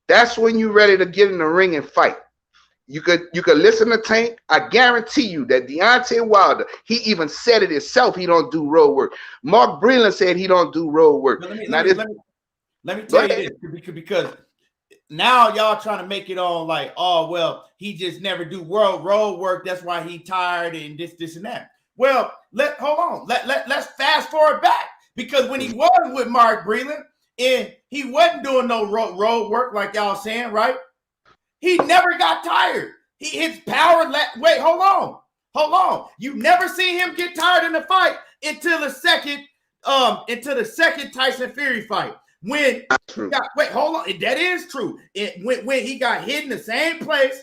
that's when you're ready to get in the ring and fight. You could listen to Tank. I guarantee you that Deontay Wilder, he even said it himself, he don't do road work. Mark Breland said he don't do road work. Let me tell you this, because now y'all trying to make it on like, oh, well, he just never do road work. That's why he tired and this and that. Well, hold on. Let's fast forward back, because when he was with Mark Breland and he wasn't doing no road work like y'all saying, right? He never got tired. His power. Wait, hold on. You never seen him get tired in the fight until the second Tyson Fury fight. When hold on, that is true. When he got hit in the same place,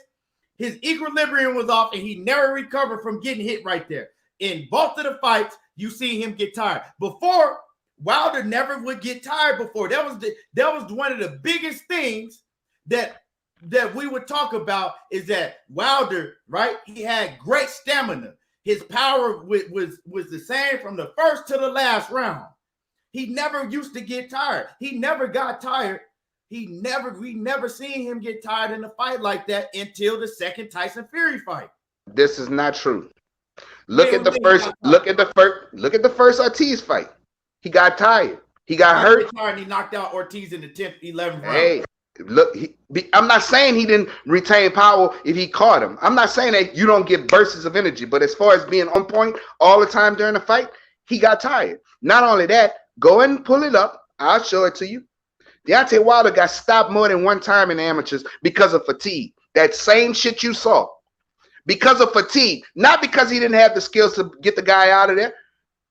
his equilibrium was off, and he never recovered from getting hit right there. In both of the fights, you see him get tired. Before, Wilder never would get tired before. That was one of the biggest things that we would talk about, is that Wilder, right? He had great stamina. His power was the same from the first to the last round. He never used to get tired. He never got tired. We never seen him get tired in a fight like that until the second Tyson Fury fight. This is not true. Look at the first Ortiz fight. He got tired. He got hurt. And he knocked out Ortiz in the 10th, 11th round. Hey, look, I'm not saying he didn't retain power if he caught him. I'm not saying that you don't get bursts of energy, but as far as being on point all the time during the fight, he got tired. Not only that, go and pull it up. I'll show it to you. Deontay Wilder got stopped more than one time in amateurs because of fatigue. That same shit you saw. Because of fatigue. Not because he didn't have the skills to get the guy out of there.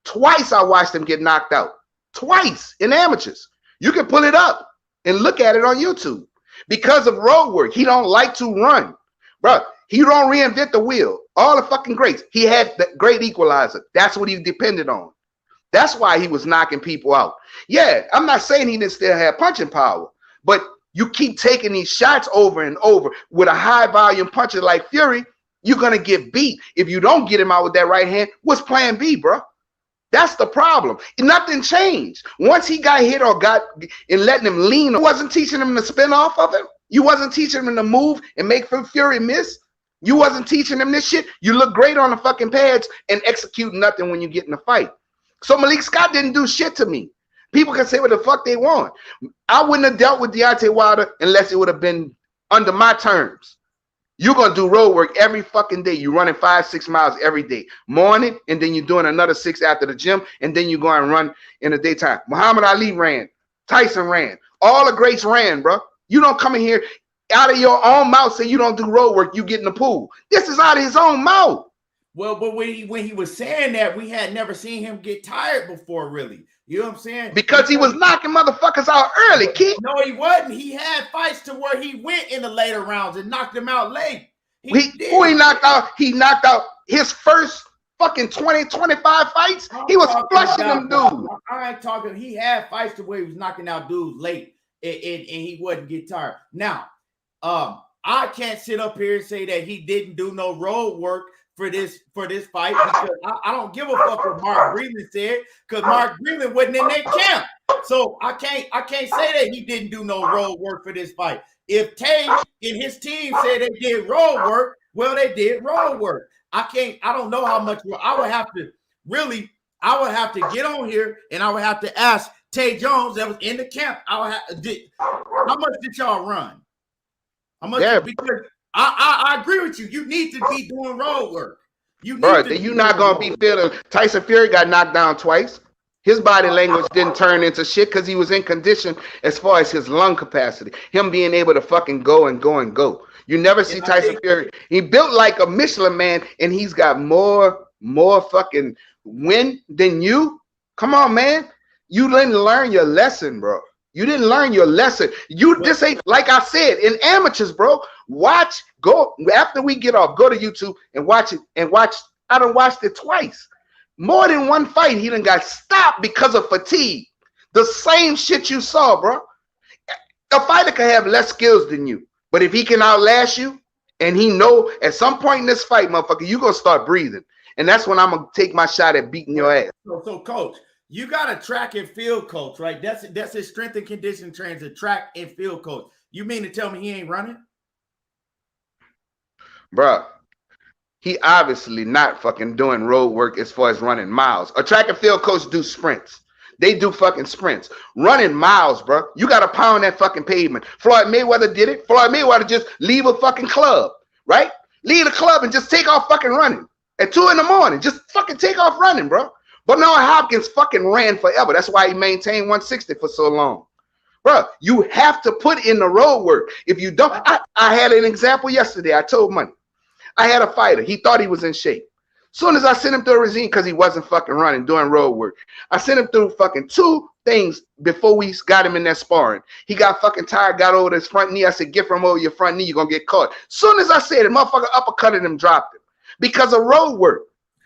Twice I watched him get knocked out. Twice in amateurs. You can pull it up and look at it on YouTube. Because of road work. He don't like to run. Bro, he don't reinvent the wheel. All the fucking greats. He had the great equalizer. That's what he depended on. That's why he was knocking people out. Yeah, I'm not saying he didn't still have punching power, but you keep taking these shots over and over with a high volume puncher like Fury, you're going to get beat. If you don't get him out with that right hand, what's plan B, bro? That's the problem. Nothing changed. Once he got hit or got and letting him lean, you wasn't teaching him to spin off of him. You wasn't teaching him to move and make Fury miss. You wasn't teaching him this shit. You look great on the fucking pads and execute nothing when you get in the fight. So Malik Scott didn't do shit to me. People can say what the fuck they want. I wouldn't have dealt with Deontay Wilder unless it would have been under my terms. You're going to do road work every fucking day. You're running 5-6 miles every day. Morning, and then you're doing another 6 after the gym, and then you go and run in the daytime. Muhammad Ali ran. Tyson ran. All the greats ran, bro. You don't come in here out of your own mouth say you don't do road work, you get in the pool. This is out of his own mouth. Well, but when he was saying that, we had never seen him get tired before, really. You know what I'm saying? Because he was knocking motherfuckers out early, kid. No, he wasn't. He had fights to where he went in the later rounds and knocked them out late. Who he knocked out? He knocked out his first fucking 20, 25 fights. He was flushing them dudes. I ain't talking. He had fights to where he was knocking out dudes late and he wouldn't get tired. Now, I can't sit up here and say that he didn't do no road work for this fight, because I don't give a fuck what Mark Breland said, because Mark Breland wasn't in that camp. So I can't say that he didn't do no road work for this fight. If Tay and his team said they did road work, well, they did road work. I don't know how much. I would have to get on here and I would have to ask Tay Jones that was in the camp. How much did y'all run? How much? Yeah. Because I agree with you. You need to be doing road work. You're not gonna be feeling. Tyson Fury got knocked down twice. His body language didn't turn into shit because he was in condition as far as his lung capacity. Him being able to fucking go and go and go. You never see Tyson Fury. He built like a Michelin man, and he's got more fucking win than you. Come on, man. You didn't learn your lesson, bro. You didn't learn your lesson. This ain't, like I said, in amateurs, bro. Go after we get off, go to YouTube and watch it. And watch. I done watched it twice. More than one fight, he done got stopped because of fatigue. The same shit you saw, bro. A fighter can have less skills than you, but if he can outlast you, and he know at some point in this fight, motherfucker, you gonna start breathing, and that's when I'm gonna take my shot at beating your ass. So coach, you got a track and field coach, right? That's his strength and conditioning trainer, track and field coach. You mean to tell me he ain't running? Bro, he obviously not fucking doing road work as far as running miles. A track and field coach do sprints. They do fucking sprints. Running miles, bro. You got to pound that fucking pavement. Floyd Mayweather did it. Floyd Mayweather just leave a fucking club, right? Leave the club and just take off fucking running. At 2 in the morning, just fucking take off running, bro. But Noah Hopkins fucking ran forever. That's why he maintained 160 for so long. Bro, you have to put in the road work. If you don't, I had an example yesterday. I told Money. I had a fighter. He thought he was in shape. Soon as I sent him through a regime because he wasn't fucking running, doing road work. I sent him through fucking 2 things before we got him in that sparring. He got fucking tired, got over his front knee. I said, get from over your front knee, you're going to get caught. Soon as I said it, motherfucker uppercutted him, dropped him. Because of road work.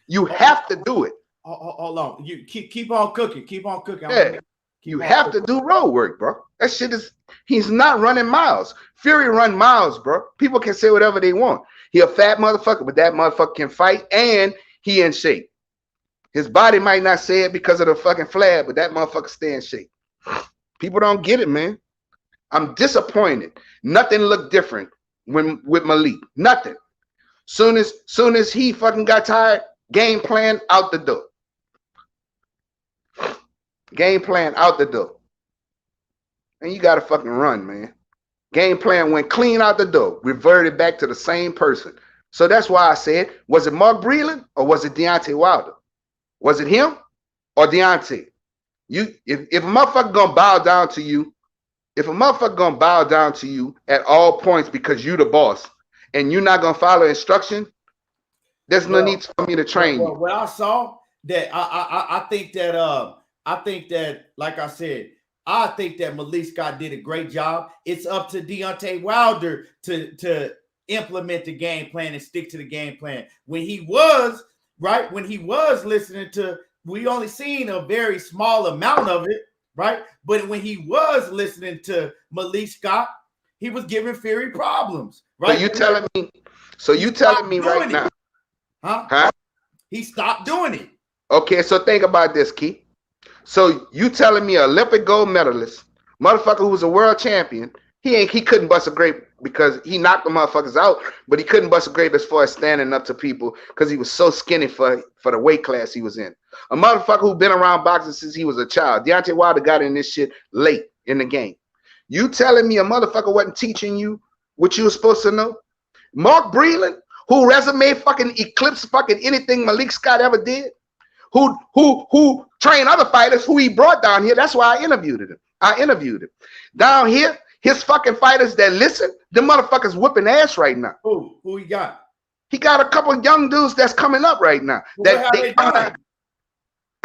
You have to do it. Hold on. You keep on cooking. Keep on cooking. Yeah. You have to do road work, bro. That shit is, he's not running miles. Fury run miles, bro. People can say whatever they want. He a fat motherfucker, but that motherfucker can fight and he in shape. His body might not say it because of the fucking flab, but that motherfucker stay in shape. People don't get it, man. I'm disappointed. Nothing looked different with Malik. Nothing. Soon as he fucking got tired, game plan out the door. Game plan out the door. And you gotta fucking run, man. Game plan went clean out the door, reverted back to the same person. So that's why I said, was it Mark Breland or was it Deontay Wilder? Was it him or Deontay? If a motherfucker gonna bow down to you, at all points because you the boss and you're not gonna follow instruction, there's no need for me to train you. What I saw that I think that like I said, I think that Malik Scott did a great job. It's up to Deontay Wilder to implement the game plan and stick to the game plan. When he was listening to, we only seen a very small amount of it, right? But when he was listening to Malik Scott, he was giving Fury problems, right? So you telling me right now, huh? He stopped doing it. Okay, so think about this, Keith. So you telling me an Olympic gold medalist, motherfucker who was a world champion, he couldn't bust a grape because he knocked the motherfuckers out, but he couldn't bust a grape as far as standing up to people because he was so skinny for the weight class he was in. A motherfucker who been around boxing since he was a child. Deontay Wilder got in this shit late in the game. You telling me a motherfucker wasn't teaching you what you were supposed to know? Mark Breland, who resume fucking eclipsed fucking anything Malik Scott ever did? Who trained other fighters who he brought down here. That's why I interviewed him. Down here, his fucking fighters that listen, the motherfuckers whooping ass right now. Who he got? He got a couple of young dudes that's coming up right now. I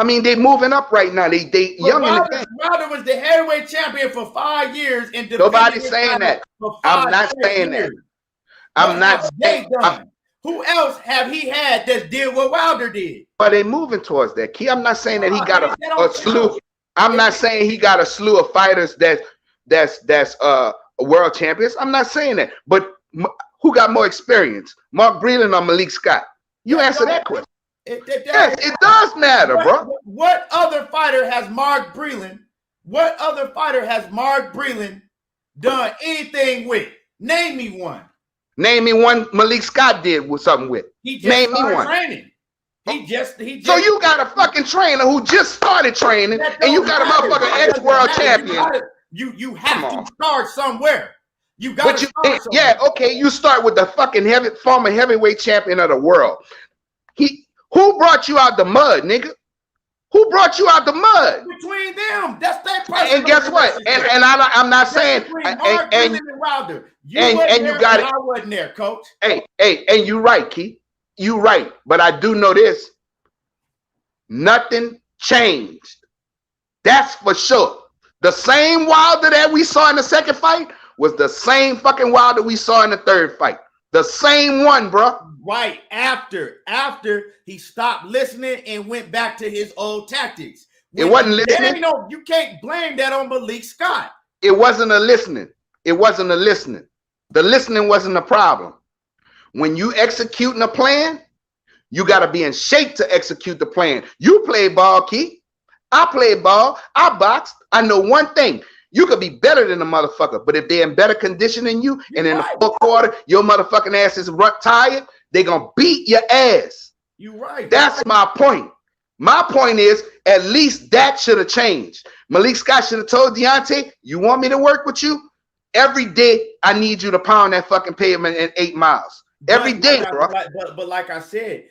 mean, they moving up right now. They young in the game. Wilder was the heavyweight champion for 5 years. And nobody's saying that. I'm not saying that. I'm not saying that. Who else have he had that did what Wilder did? But they moving towards that. Key, I'm not saying that he got a slew. I'm not saying he got a slew of fighters that's world champions. I'm not saying that. But who got more experience, Mark Breland or Malik Scott? You answer that question. Yes, it does matter, bro. What other fighter has Mark Breland? What other fighter has Mark Breland done anything with? Name me one. Name me one Malik Scott did with something with. Name me one. Training. He just. So you got a fucking trainer who just started training, and you got a motherfucking ex-world champion. You have to start somewhere. You got to start somewhere. Yeah, okay. You start with the fucking former heavyweight champion of the world. Who brought you out the mud, nigga? Who brought you out the mud? Between them, that's that person. And guess what? And I'm not saying. And Wilder. You got it. I wasn't there, coach. Hey, and you right, Keith. You right. But I do know this. Nothing changed. That's for sure. The same Wilder that we saw in the second fight was the same fucking Wilder we saw in the third fight. The same one, bro. Right after he stopped listening and went back to his old tactics. It wasn't listening. You can't blame that on Malik Scott. It wasn't a listening. It wasn't a listening. The listening wasn't the problem. When you executing a plan, you got to be in shape to execute the plan. You play ball, Keith. I play ball. I boxed. I know one thing. You could be better than a motherfucker, but if they're in better condition than you, and in the fourth quarter, your motherfucking ass is tired, they're going to beat your ass. You're right. That's my point. My point is, at least that should have changed. Malik Scott should have told Deontay, you want me to work with you? Every day, I need you to pound that fucking pavement in 8 miles. Every day, bro. But like I said,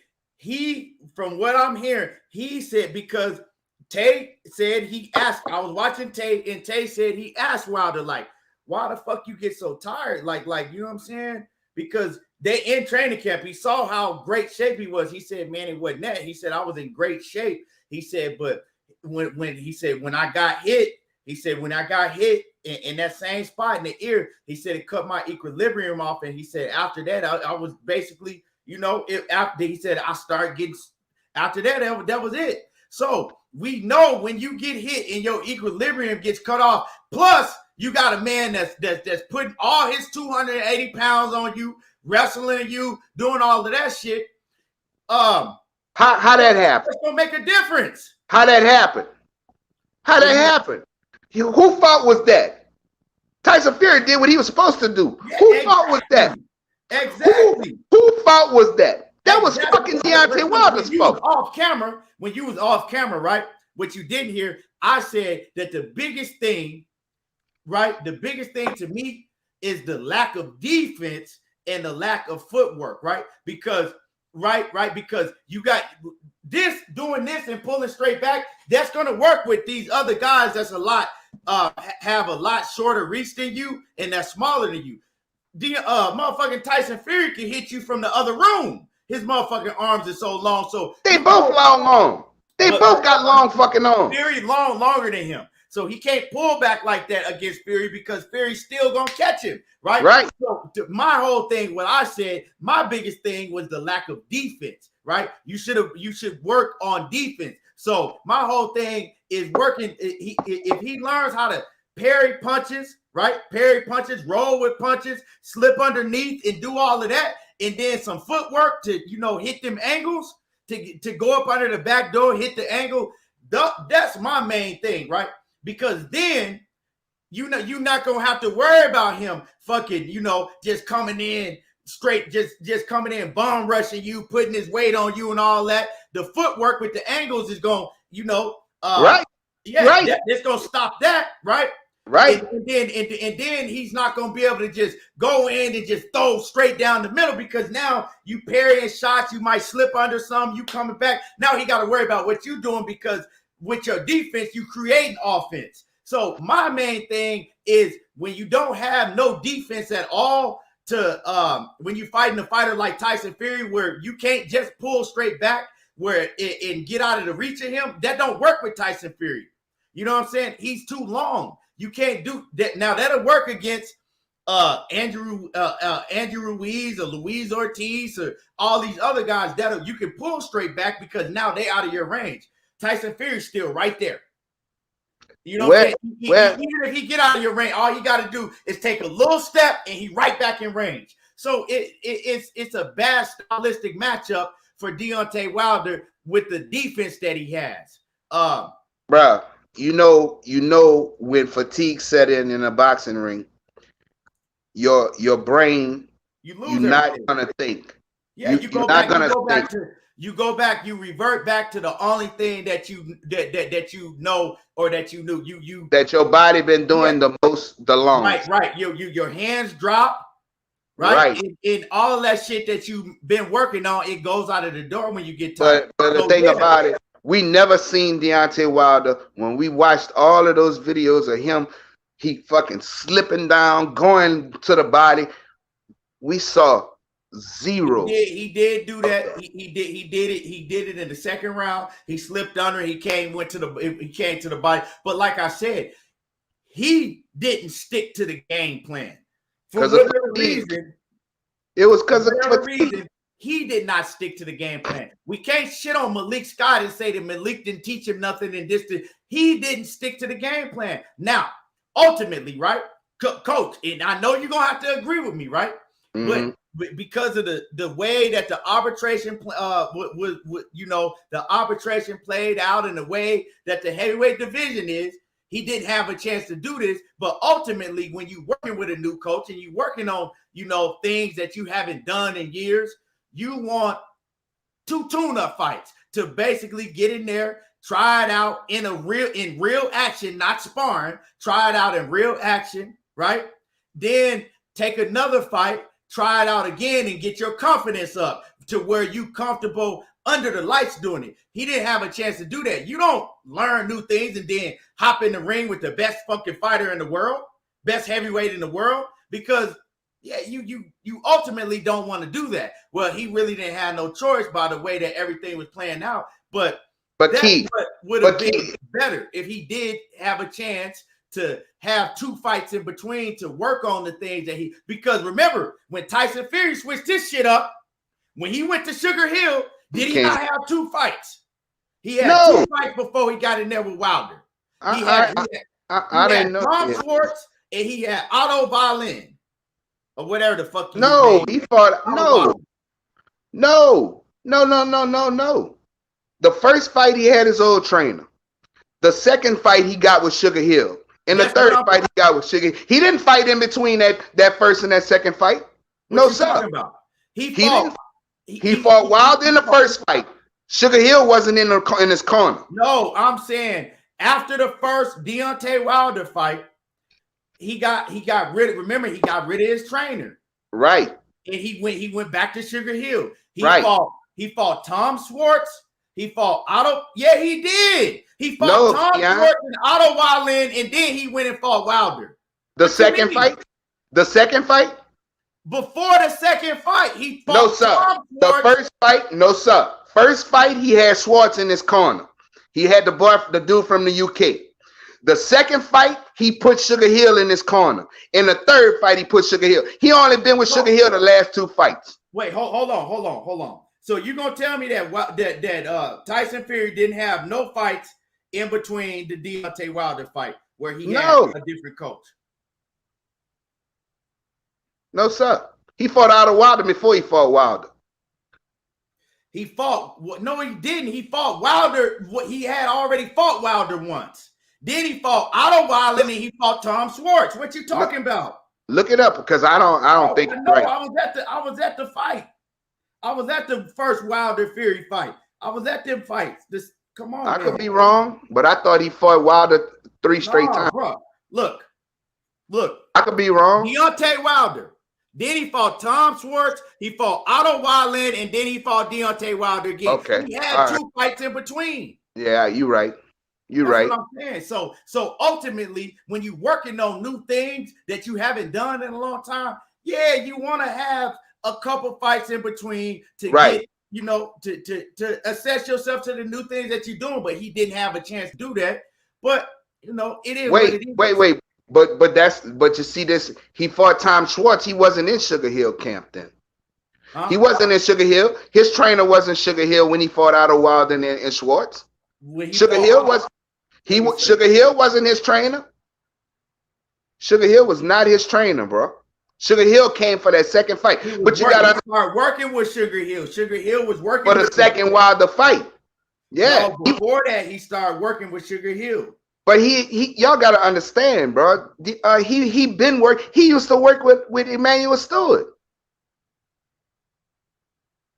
from what I'm hearing, he said, because Tay said he asked, I was watching Tay, and Tay said he asked Wilder, like, why the fuck you get so tired? Like, you know what I'm saying? Because they in training camp, he saw how great shape he was. He said, man, it wasn't that. He said, I was in great shape. He said, but when I got hit in that same spot in the ear, he said it cut my equilibrium off. And he said, after that, I was basically, he said, I started getting, after that, that was it. So we know when you get hit and your equilibrium gets cut off, plus you got a man that's putting all his 280 pounds on you, wrestling you, doing all of that shit. How that happen? It's gonna make a difference. How that happen? Who fault was that? Tyson Fury did what he was supposed to do. Yeah, Who fault was that? Exactly. Who fault was that? That was fucking Deontay Wilder's fault. When you was off camera, right? What you didn't hear, I said that the biggest thing, right? The biggest thing to me is the lack of defense and the lack of footwork, right? Because you got this, doing this and pulling straight back, that's going to work with these other guys that's have a lot shorter reach than you and that's smaller than you. Motherfucking Tyson Fury can hit you from the other room. His motherfucking arms are so long. So they both long arms. They both got long fucking arms. Fury longer than him. So he can't pull back like that against Fury because Fury's still gonna catch him, right? Right. So my whole thing, what I said, my biggest thing was the lack of defense, right? You should work on defense. So my whole thing is working. If he learns how to parry punches, right? Parry punches, roll with punches, slip underneath, and do all of that, and then some footwork to hit them angles, to go up under the back door, hit the angle. That's my main thing, right? Because then you're not gonna have to worry about him fucking, just coming in straight, just coming in, bomb rushing you, putting his weight on you and all that. The footwork with the angles is gonna, right. Yeah, right. It's gonna stop that, right? Right. And then he's not gonna be able to just go in and just throw straight down the middle, because now you parrying shots, you might slip under some, you coming back. Now he got to worry about what you're doing, because with your defense, you create offense. So my main thing is, when you don't have no defense at all, when you're fighting a fighter like Tyson Fury, where you can't just pull straight back and get out of the reach of him, that don't work with Tyson Fury. You know what I'm saying? He's too long. You can't do that. Now that'll work against Andrew Ruiz or Luis Ortiz or all these other guys that you can pull straight back, because now they out of your range. Tyson Fury's still right there. You know what I'm saying? Even if he get out of your range, all you got to do is take a little step and he right back in range. So it's a bad stylistic matchup for Deontay Wilder with the defense that he has. Bruh, you know when fatigue set in a boxing ring, your brain, you're not gonna think. Yeah, you go back you revert back to the only thing that you know, or that you knew that your body been doing the longest. Right. Your hands drop, right? And all of that shit that you've been working on, it goes out of the door when you get tired. But the thing about it, we never seen Deontay Wilder. When we watched all of those videos of him, he fucking slipping down, going to the body, we saw zero. He did do that. He did it in the second round. He slipped under. He came to the body. But like I said, he didn't stick to the game plan. For Because whatever reason, it was because of whatever reason, he did not stick to the game plan. We can't shit on Malik Scott and say that Malik didn't teach him nothing and this. He didn't stick to the game plan. Now, ultimately, right, Coach, and I know you're gonna have to agree with me, right? Mm-hmm. But because of the way that the arbitration, the arbitration played out and the way that the heavyweight division is, he didn't have a chance to do this. But ultimately, when you're working with a new coach and you're working on, things that you haven't done in years, you want 2 tune-up fights to basically get in there, try it out in real action, not sparring, try it out in real action, right? Then take another fight, try it out again and get your confidence up to where you comfortable under the lights doing it. He didn't have a chance to do that. You don't learn new things and then hop in the ring with the best fucking fighter in the world, best heavyweight in the world, because you ultimately don't want to do that. Well, he really didn't have no choice by the way that everything was playing out. But Key, would have been better if he did have a chance to have 2 fights in between to work on the things that because remember when Tyson Fury switched his shit up, when he went to Sugar Hill, did he not have 2 fights? He had 2 fights before he got in there with Wilder. He had didn't know. Tom Schwartz and he had Otto Violin or whatever the fuck. He fought. No. The first fight he had his old trainer. The second fight he got with Sugar Hill. And the third fight he got with Sugar Hill. He didn't fight in between that first and that second fight. No, sir. He fought Wilder in the first fight. Sugar Hill wasn't in his corner. No, I'm saying after the first Deontay Wilder fight, he got rid of. Remember, he got rid of his trainer. Right. And he went back to Sugar Hill. He fought Tom Schwartz. He fought Otto. Yeah, he did. He fought Tom Schwartz and Otto Violin, and then he went and fought Wilder. The second fight? Before the second fight, he fought No, sir. Tom Schwartz. The first fight? No, sir. First fight, he had Schwartz in his corner. He had the dude from the UK. The second fight, he put Sugar Hill in his corner. In the third fight, he put Sugar Hill. He only been with Sugar Hill the last 2 fights. Wait, hold on. So you're gonna tell me that Tyson Fury didn't have no fights in between the Deontay Wilder fight where he had a different coach? No, sir. He fought Otto Wilder before he fought Wilder. He didn't. He fought Wilder. He had already fought Wilder once. Then he fought Otto Wilder and he fought Tom Schwartz. What you talking about? Look it up because I don't think it's right. I was at the fight. I was at the first Wilder Fury fight. I was at them fights. Come on. I could be wrong, but I thought he fought Wilder 3 straight times. Bro. Look. I could be wrong. Deontay Wilder. Then he fought Tom Schwartz. He fought Otto Violin, and then he fought Deontay Wilder again. Okay. He had 2 fights in between. Yeah, you're right. That's what I'm saying. So ultimately, when you're working on new things that you haven't done in a long time, you want to have a couple fights in between to get, to assess yourself to the new things that you're doing. But he didn't have a chance to do that. But it is. Wait. But you see this. He fought Tom Schwartz. He wasn't in Sugar Hill camp then. He wasn't in Sugar Hill. His trainer wasn't Sugar Hill when he fought Otto Wilder and Schwartz. Sugar Hill wasn't his trainer. Sugar Hill was not his trainer, bro. Sugar Hill came for that second fight. But you gotta start working with Sugar Hill. Sugar Hill was working for the second Wilder fight. Yeah. No, before that, he started working with Sugar Hill. But y'all gotta understand, bro. He been work. He used to work with Emmanuel Stewart.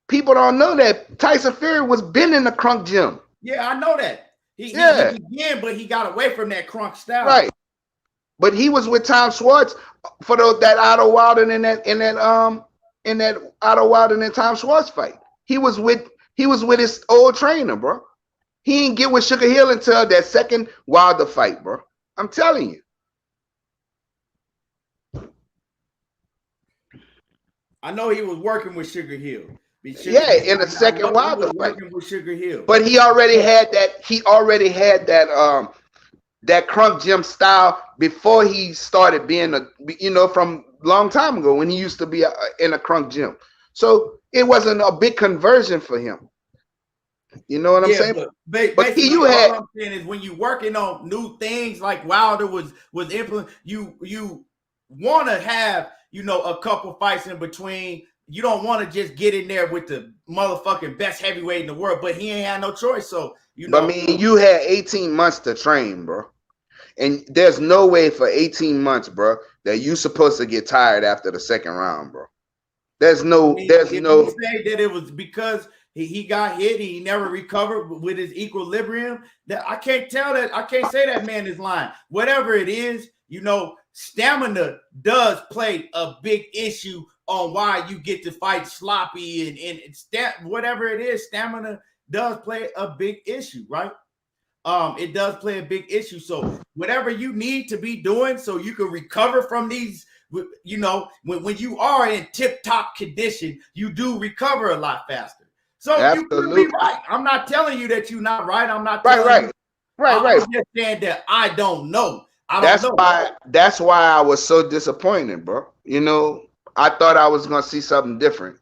People don't know that Tyson Fury was been in the crunk gym. Yeah, I know that. He began, but he got away from that crunk style. Right. But he was with Tom Schwartz for that Otto Wilder in that Otto Wilder and Tom Schwartz fight. He was with his old trainer, bro. He didn't get with Sugar Hill until that second Wilder fight, bro. I'm telling you. I know he was working with Sugar Hill. In the second Wilder fight. Working with Sugar Hill. But he already had that. that crunk gym style before he started being from long time ago when he used to be in a crunk gym. So it wasn't a big conversion for him. You know what I'm saying? But basically, you all I'm saying is when you're working on new things like Wilder was implement, you want to have a couple fights in between. You don't want to just get in there with the motherfucking best heavyweight in the world, but he ain't had no choice. So But I mean, you had 18 months to train, bro, and there's no way for 18 months, bro, that you supposed to get tired after the second round, bro. There's no. You say that it was because he got hit, he never recovered with his equilibrium. That I can't tell that. I can't say that man is lying. Whatever it is, stamina does play a big issue on why you get to fight sloppy and whatever it is. Stamina does play a big issue, right? It does play a big issue. So whatever you need to be doing so you can recover from these. When you are in tip-top condition, you do recover a lot faster. So absolutely. You could be right. I'm not telling you that you're not right. I'm not right. I'm just saying that I don't know. That's why I was so disappointed, bro. I thought I was gonna see something different,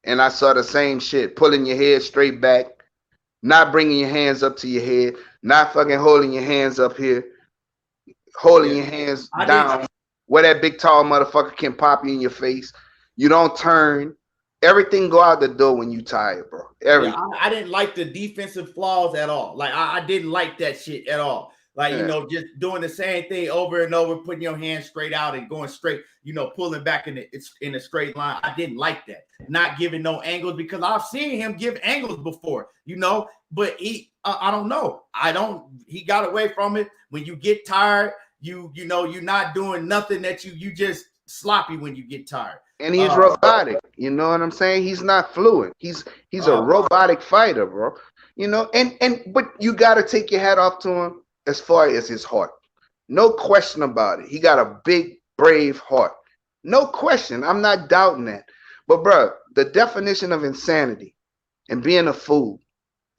and I saw the same shit: pulling your head straight back, not bringing your hands up to your head, not fucking holding your hands up here, holding your hands down. Where that big tall motherfucker can pop you in your face. You don't turn. Everything go out the door when you tired, bro. Everything. Yeah, I didn't like the defensive flaws at all. Like I didn't like that shit at all. Like just doing the same thing over and over, putting your hands straight out and going straight. Pulling back in a straight line. I didn't like that. Not giving no angles because I've seen him give angles before. But he, I don't know. He got away from it. When you get tired. You're not doing nothing that you just sloppy when you get tired. And he's robotic. You know what I'm saying? He's not fluid. He's a robotic fighter, bro. But you gotta take your hat off to him as far as his heart. No question about it. He got a big, brave heart. No question. I'm not doubting that. But bro, the definition of insanity and being a fool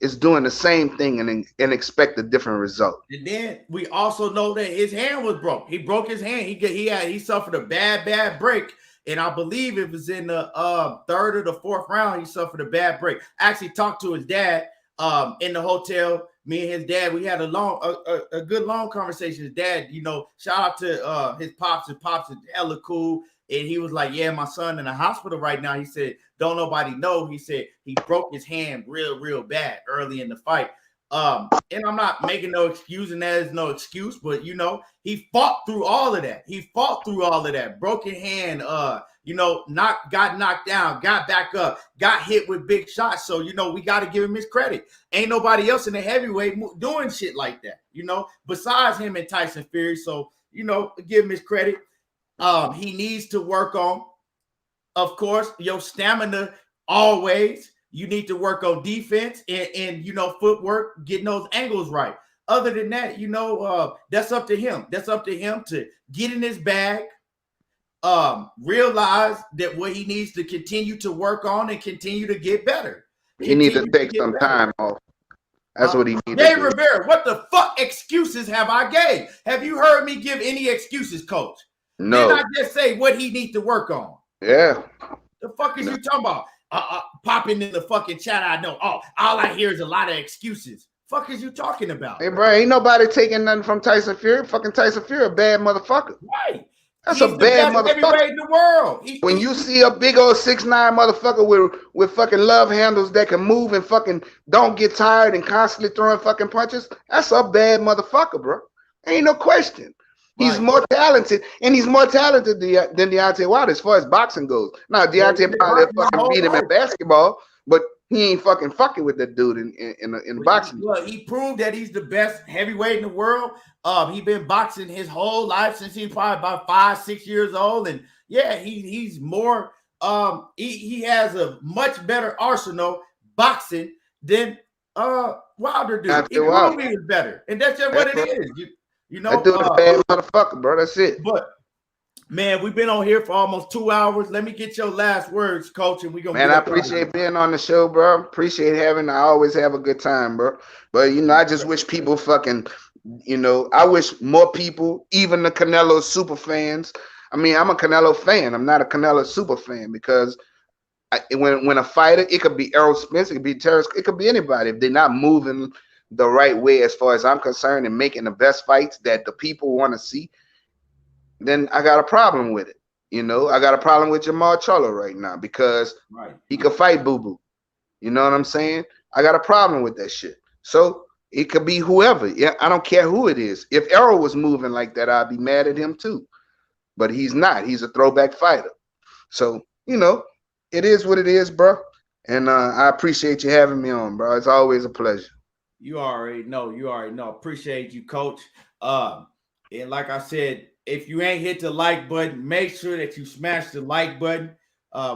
is doing the same thing and expect a different result. And then we also know that his hand was broke. He broke his hand. He suffered a bad break. And I believe it was in the third or the fourth round. He suffered a bad break. I actually talked to his dad in the hotel. Me and his dad, we had a good long conversation. His dad, shout out to his pops. His pops is hella cool. And he was like, yeah, my son in the hospital right now. He said, don't nobody know. He said he broke his hand real bad early in the fight. And I'm not making no excuse, and that is no excuse, but he fought through all of that. Broken hand, got knocked down, got back up, got hit with big shots. So, we got to give him his credit. Ain't nobody else in the heavyweight doing shit like that, besides him and Tyson Fury. So, give him his credit. He needs to work on, of course, your stamina always. You need to work on defense and footwork, getting those angles right. Other than that, that's up to him. That's up to him to get in his bag, realize that what he needs to continue to work on and continue to get better. He needs to take some time off. That's what he needs to do. Dave Rivera, what the fuck excuses have I gave? Have you heard me give any excuses, coach? No. Didn't I just say what he needs to work on? Yeah. The fuck is you talking about? Popping in the fucking chat, I know. Oh, all I hear is a lot of excuses. Fuck is you talking about? Hey, bro, ain't nobody taking nothing from Tyson Fury. Fucking Tyson Fury, a bad motherfucker. Right. That's a bad motherfucker. In the world. When you see a big old 6'9" motherfucker with fucking love handles that can move and fucking don't get tired and constantly throwing fucking punches, that's a bad motherfucker, bro. Ain't no question. He's more talented, and he's more talented than Deontay Wilder as far as boxing goes. Now, Deontay probably fucking beat him in basketball, but he ain't fucking with that dude in boxing. Look, he proved that he's the best heavyweight in the world. He been boxing his whole life since he's probably about 5-6 years old, and yeah, he's more. He has a much better arsenal boxing than Wilder do. He proved he is better, and that's just what it is. That dude's a bad motherfucker, bro. That's it. But man, we've been on here for almost 2 hours. Let me get your last words, coach, and we're gonna. Man, I appreciate being on the show, bro. Appreciate I always have a good time, bro. But I just wish people fucking You know, I wish more people, even the Canelo super fans. I mean, I'm a Canelo fan. I'm not a Canelo super fan because when a fighter, it could be Errol Spence, it could be Terrence, it could be anybody. If they're not moving the right way, as far as I'm concerned, and making the best fights that the people want to see, then I got a problem with it. You know, I got a problem with Jamal Charlo right now because he could fight Boo Boo. You know what I'm saying? I got a problem with that shit. So it could be whoever. Yeah, I don't care who it is. If Errol was moving like that, I'd be mad at him too. But he's not. He's a throwback fighter. So, you know, it is what it is, bro. And I appreciate you having me on, bro. It's always a pleasure. You already know. You already know. Appreciate you, Coach. And like I said, if you ain't hit the like button, make sure that you smash the like button.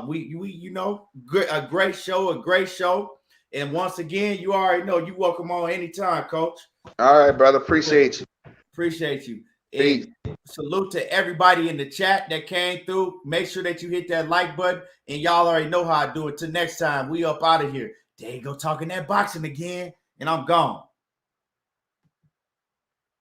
We you know, a great show. And once again, you already know you welcome on anytime, Coach. All right, brother. Appreciate you. Appreciate you. Peace. And salute to everybody in the chat that came through. Make sure that you hit that like button. And y'all already know how I do it. Till next time, we up out of here. There you go, talking that boxing again. And I'm gone.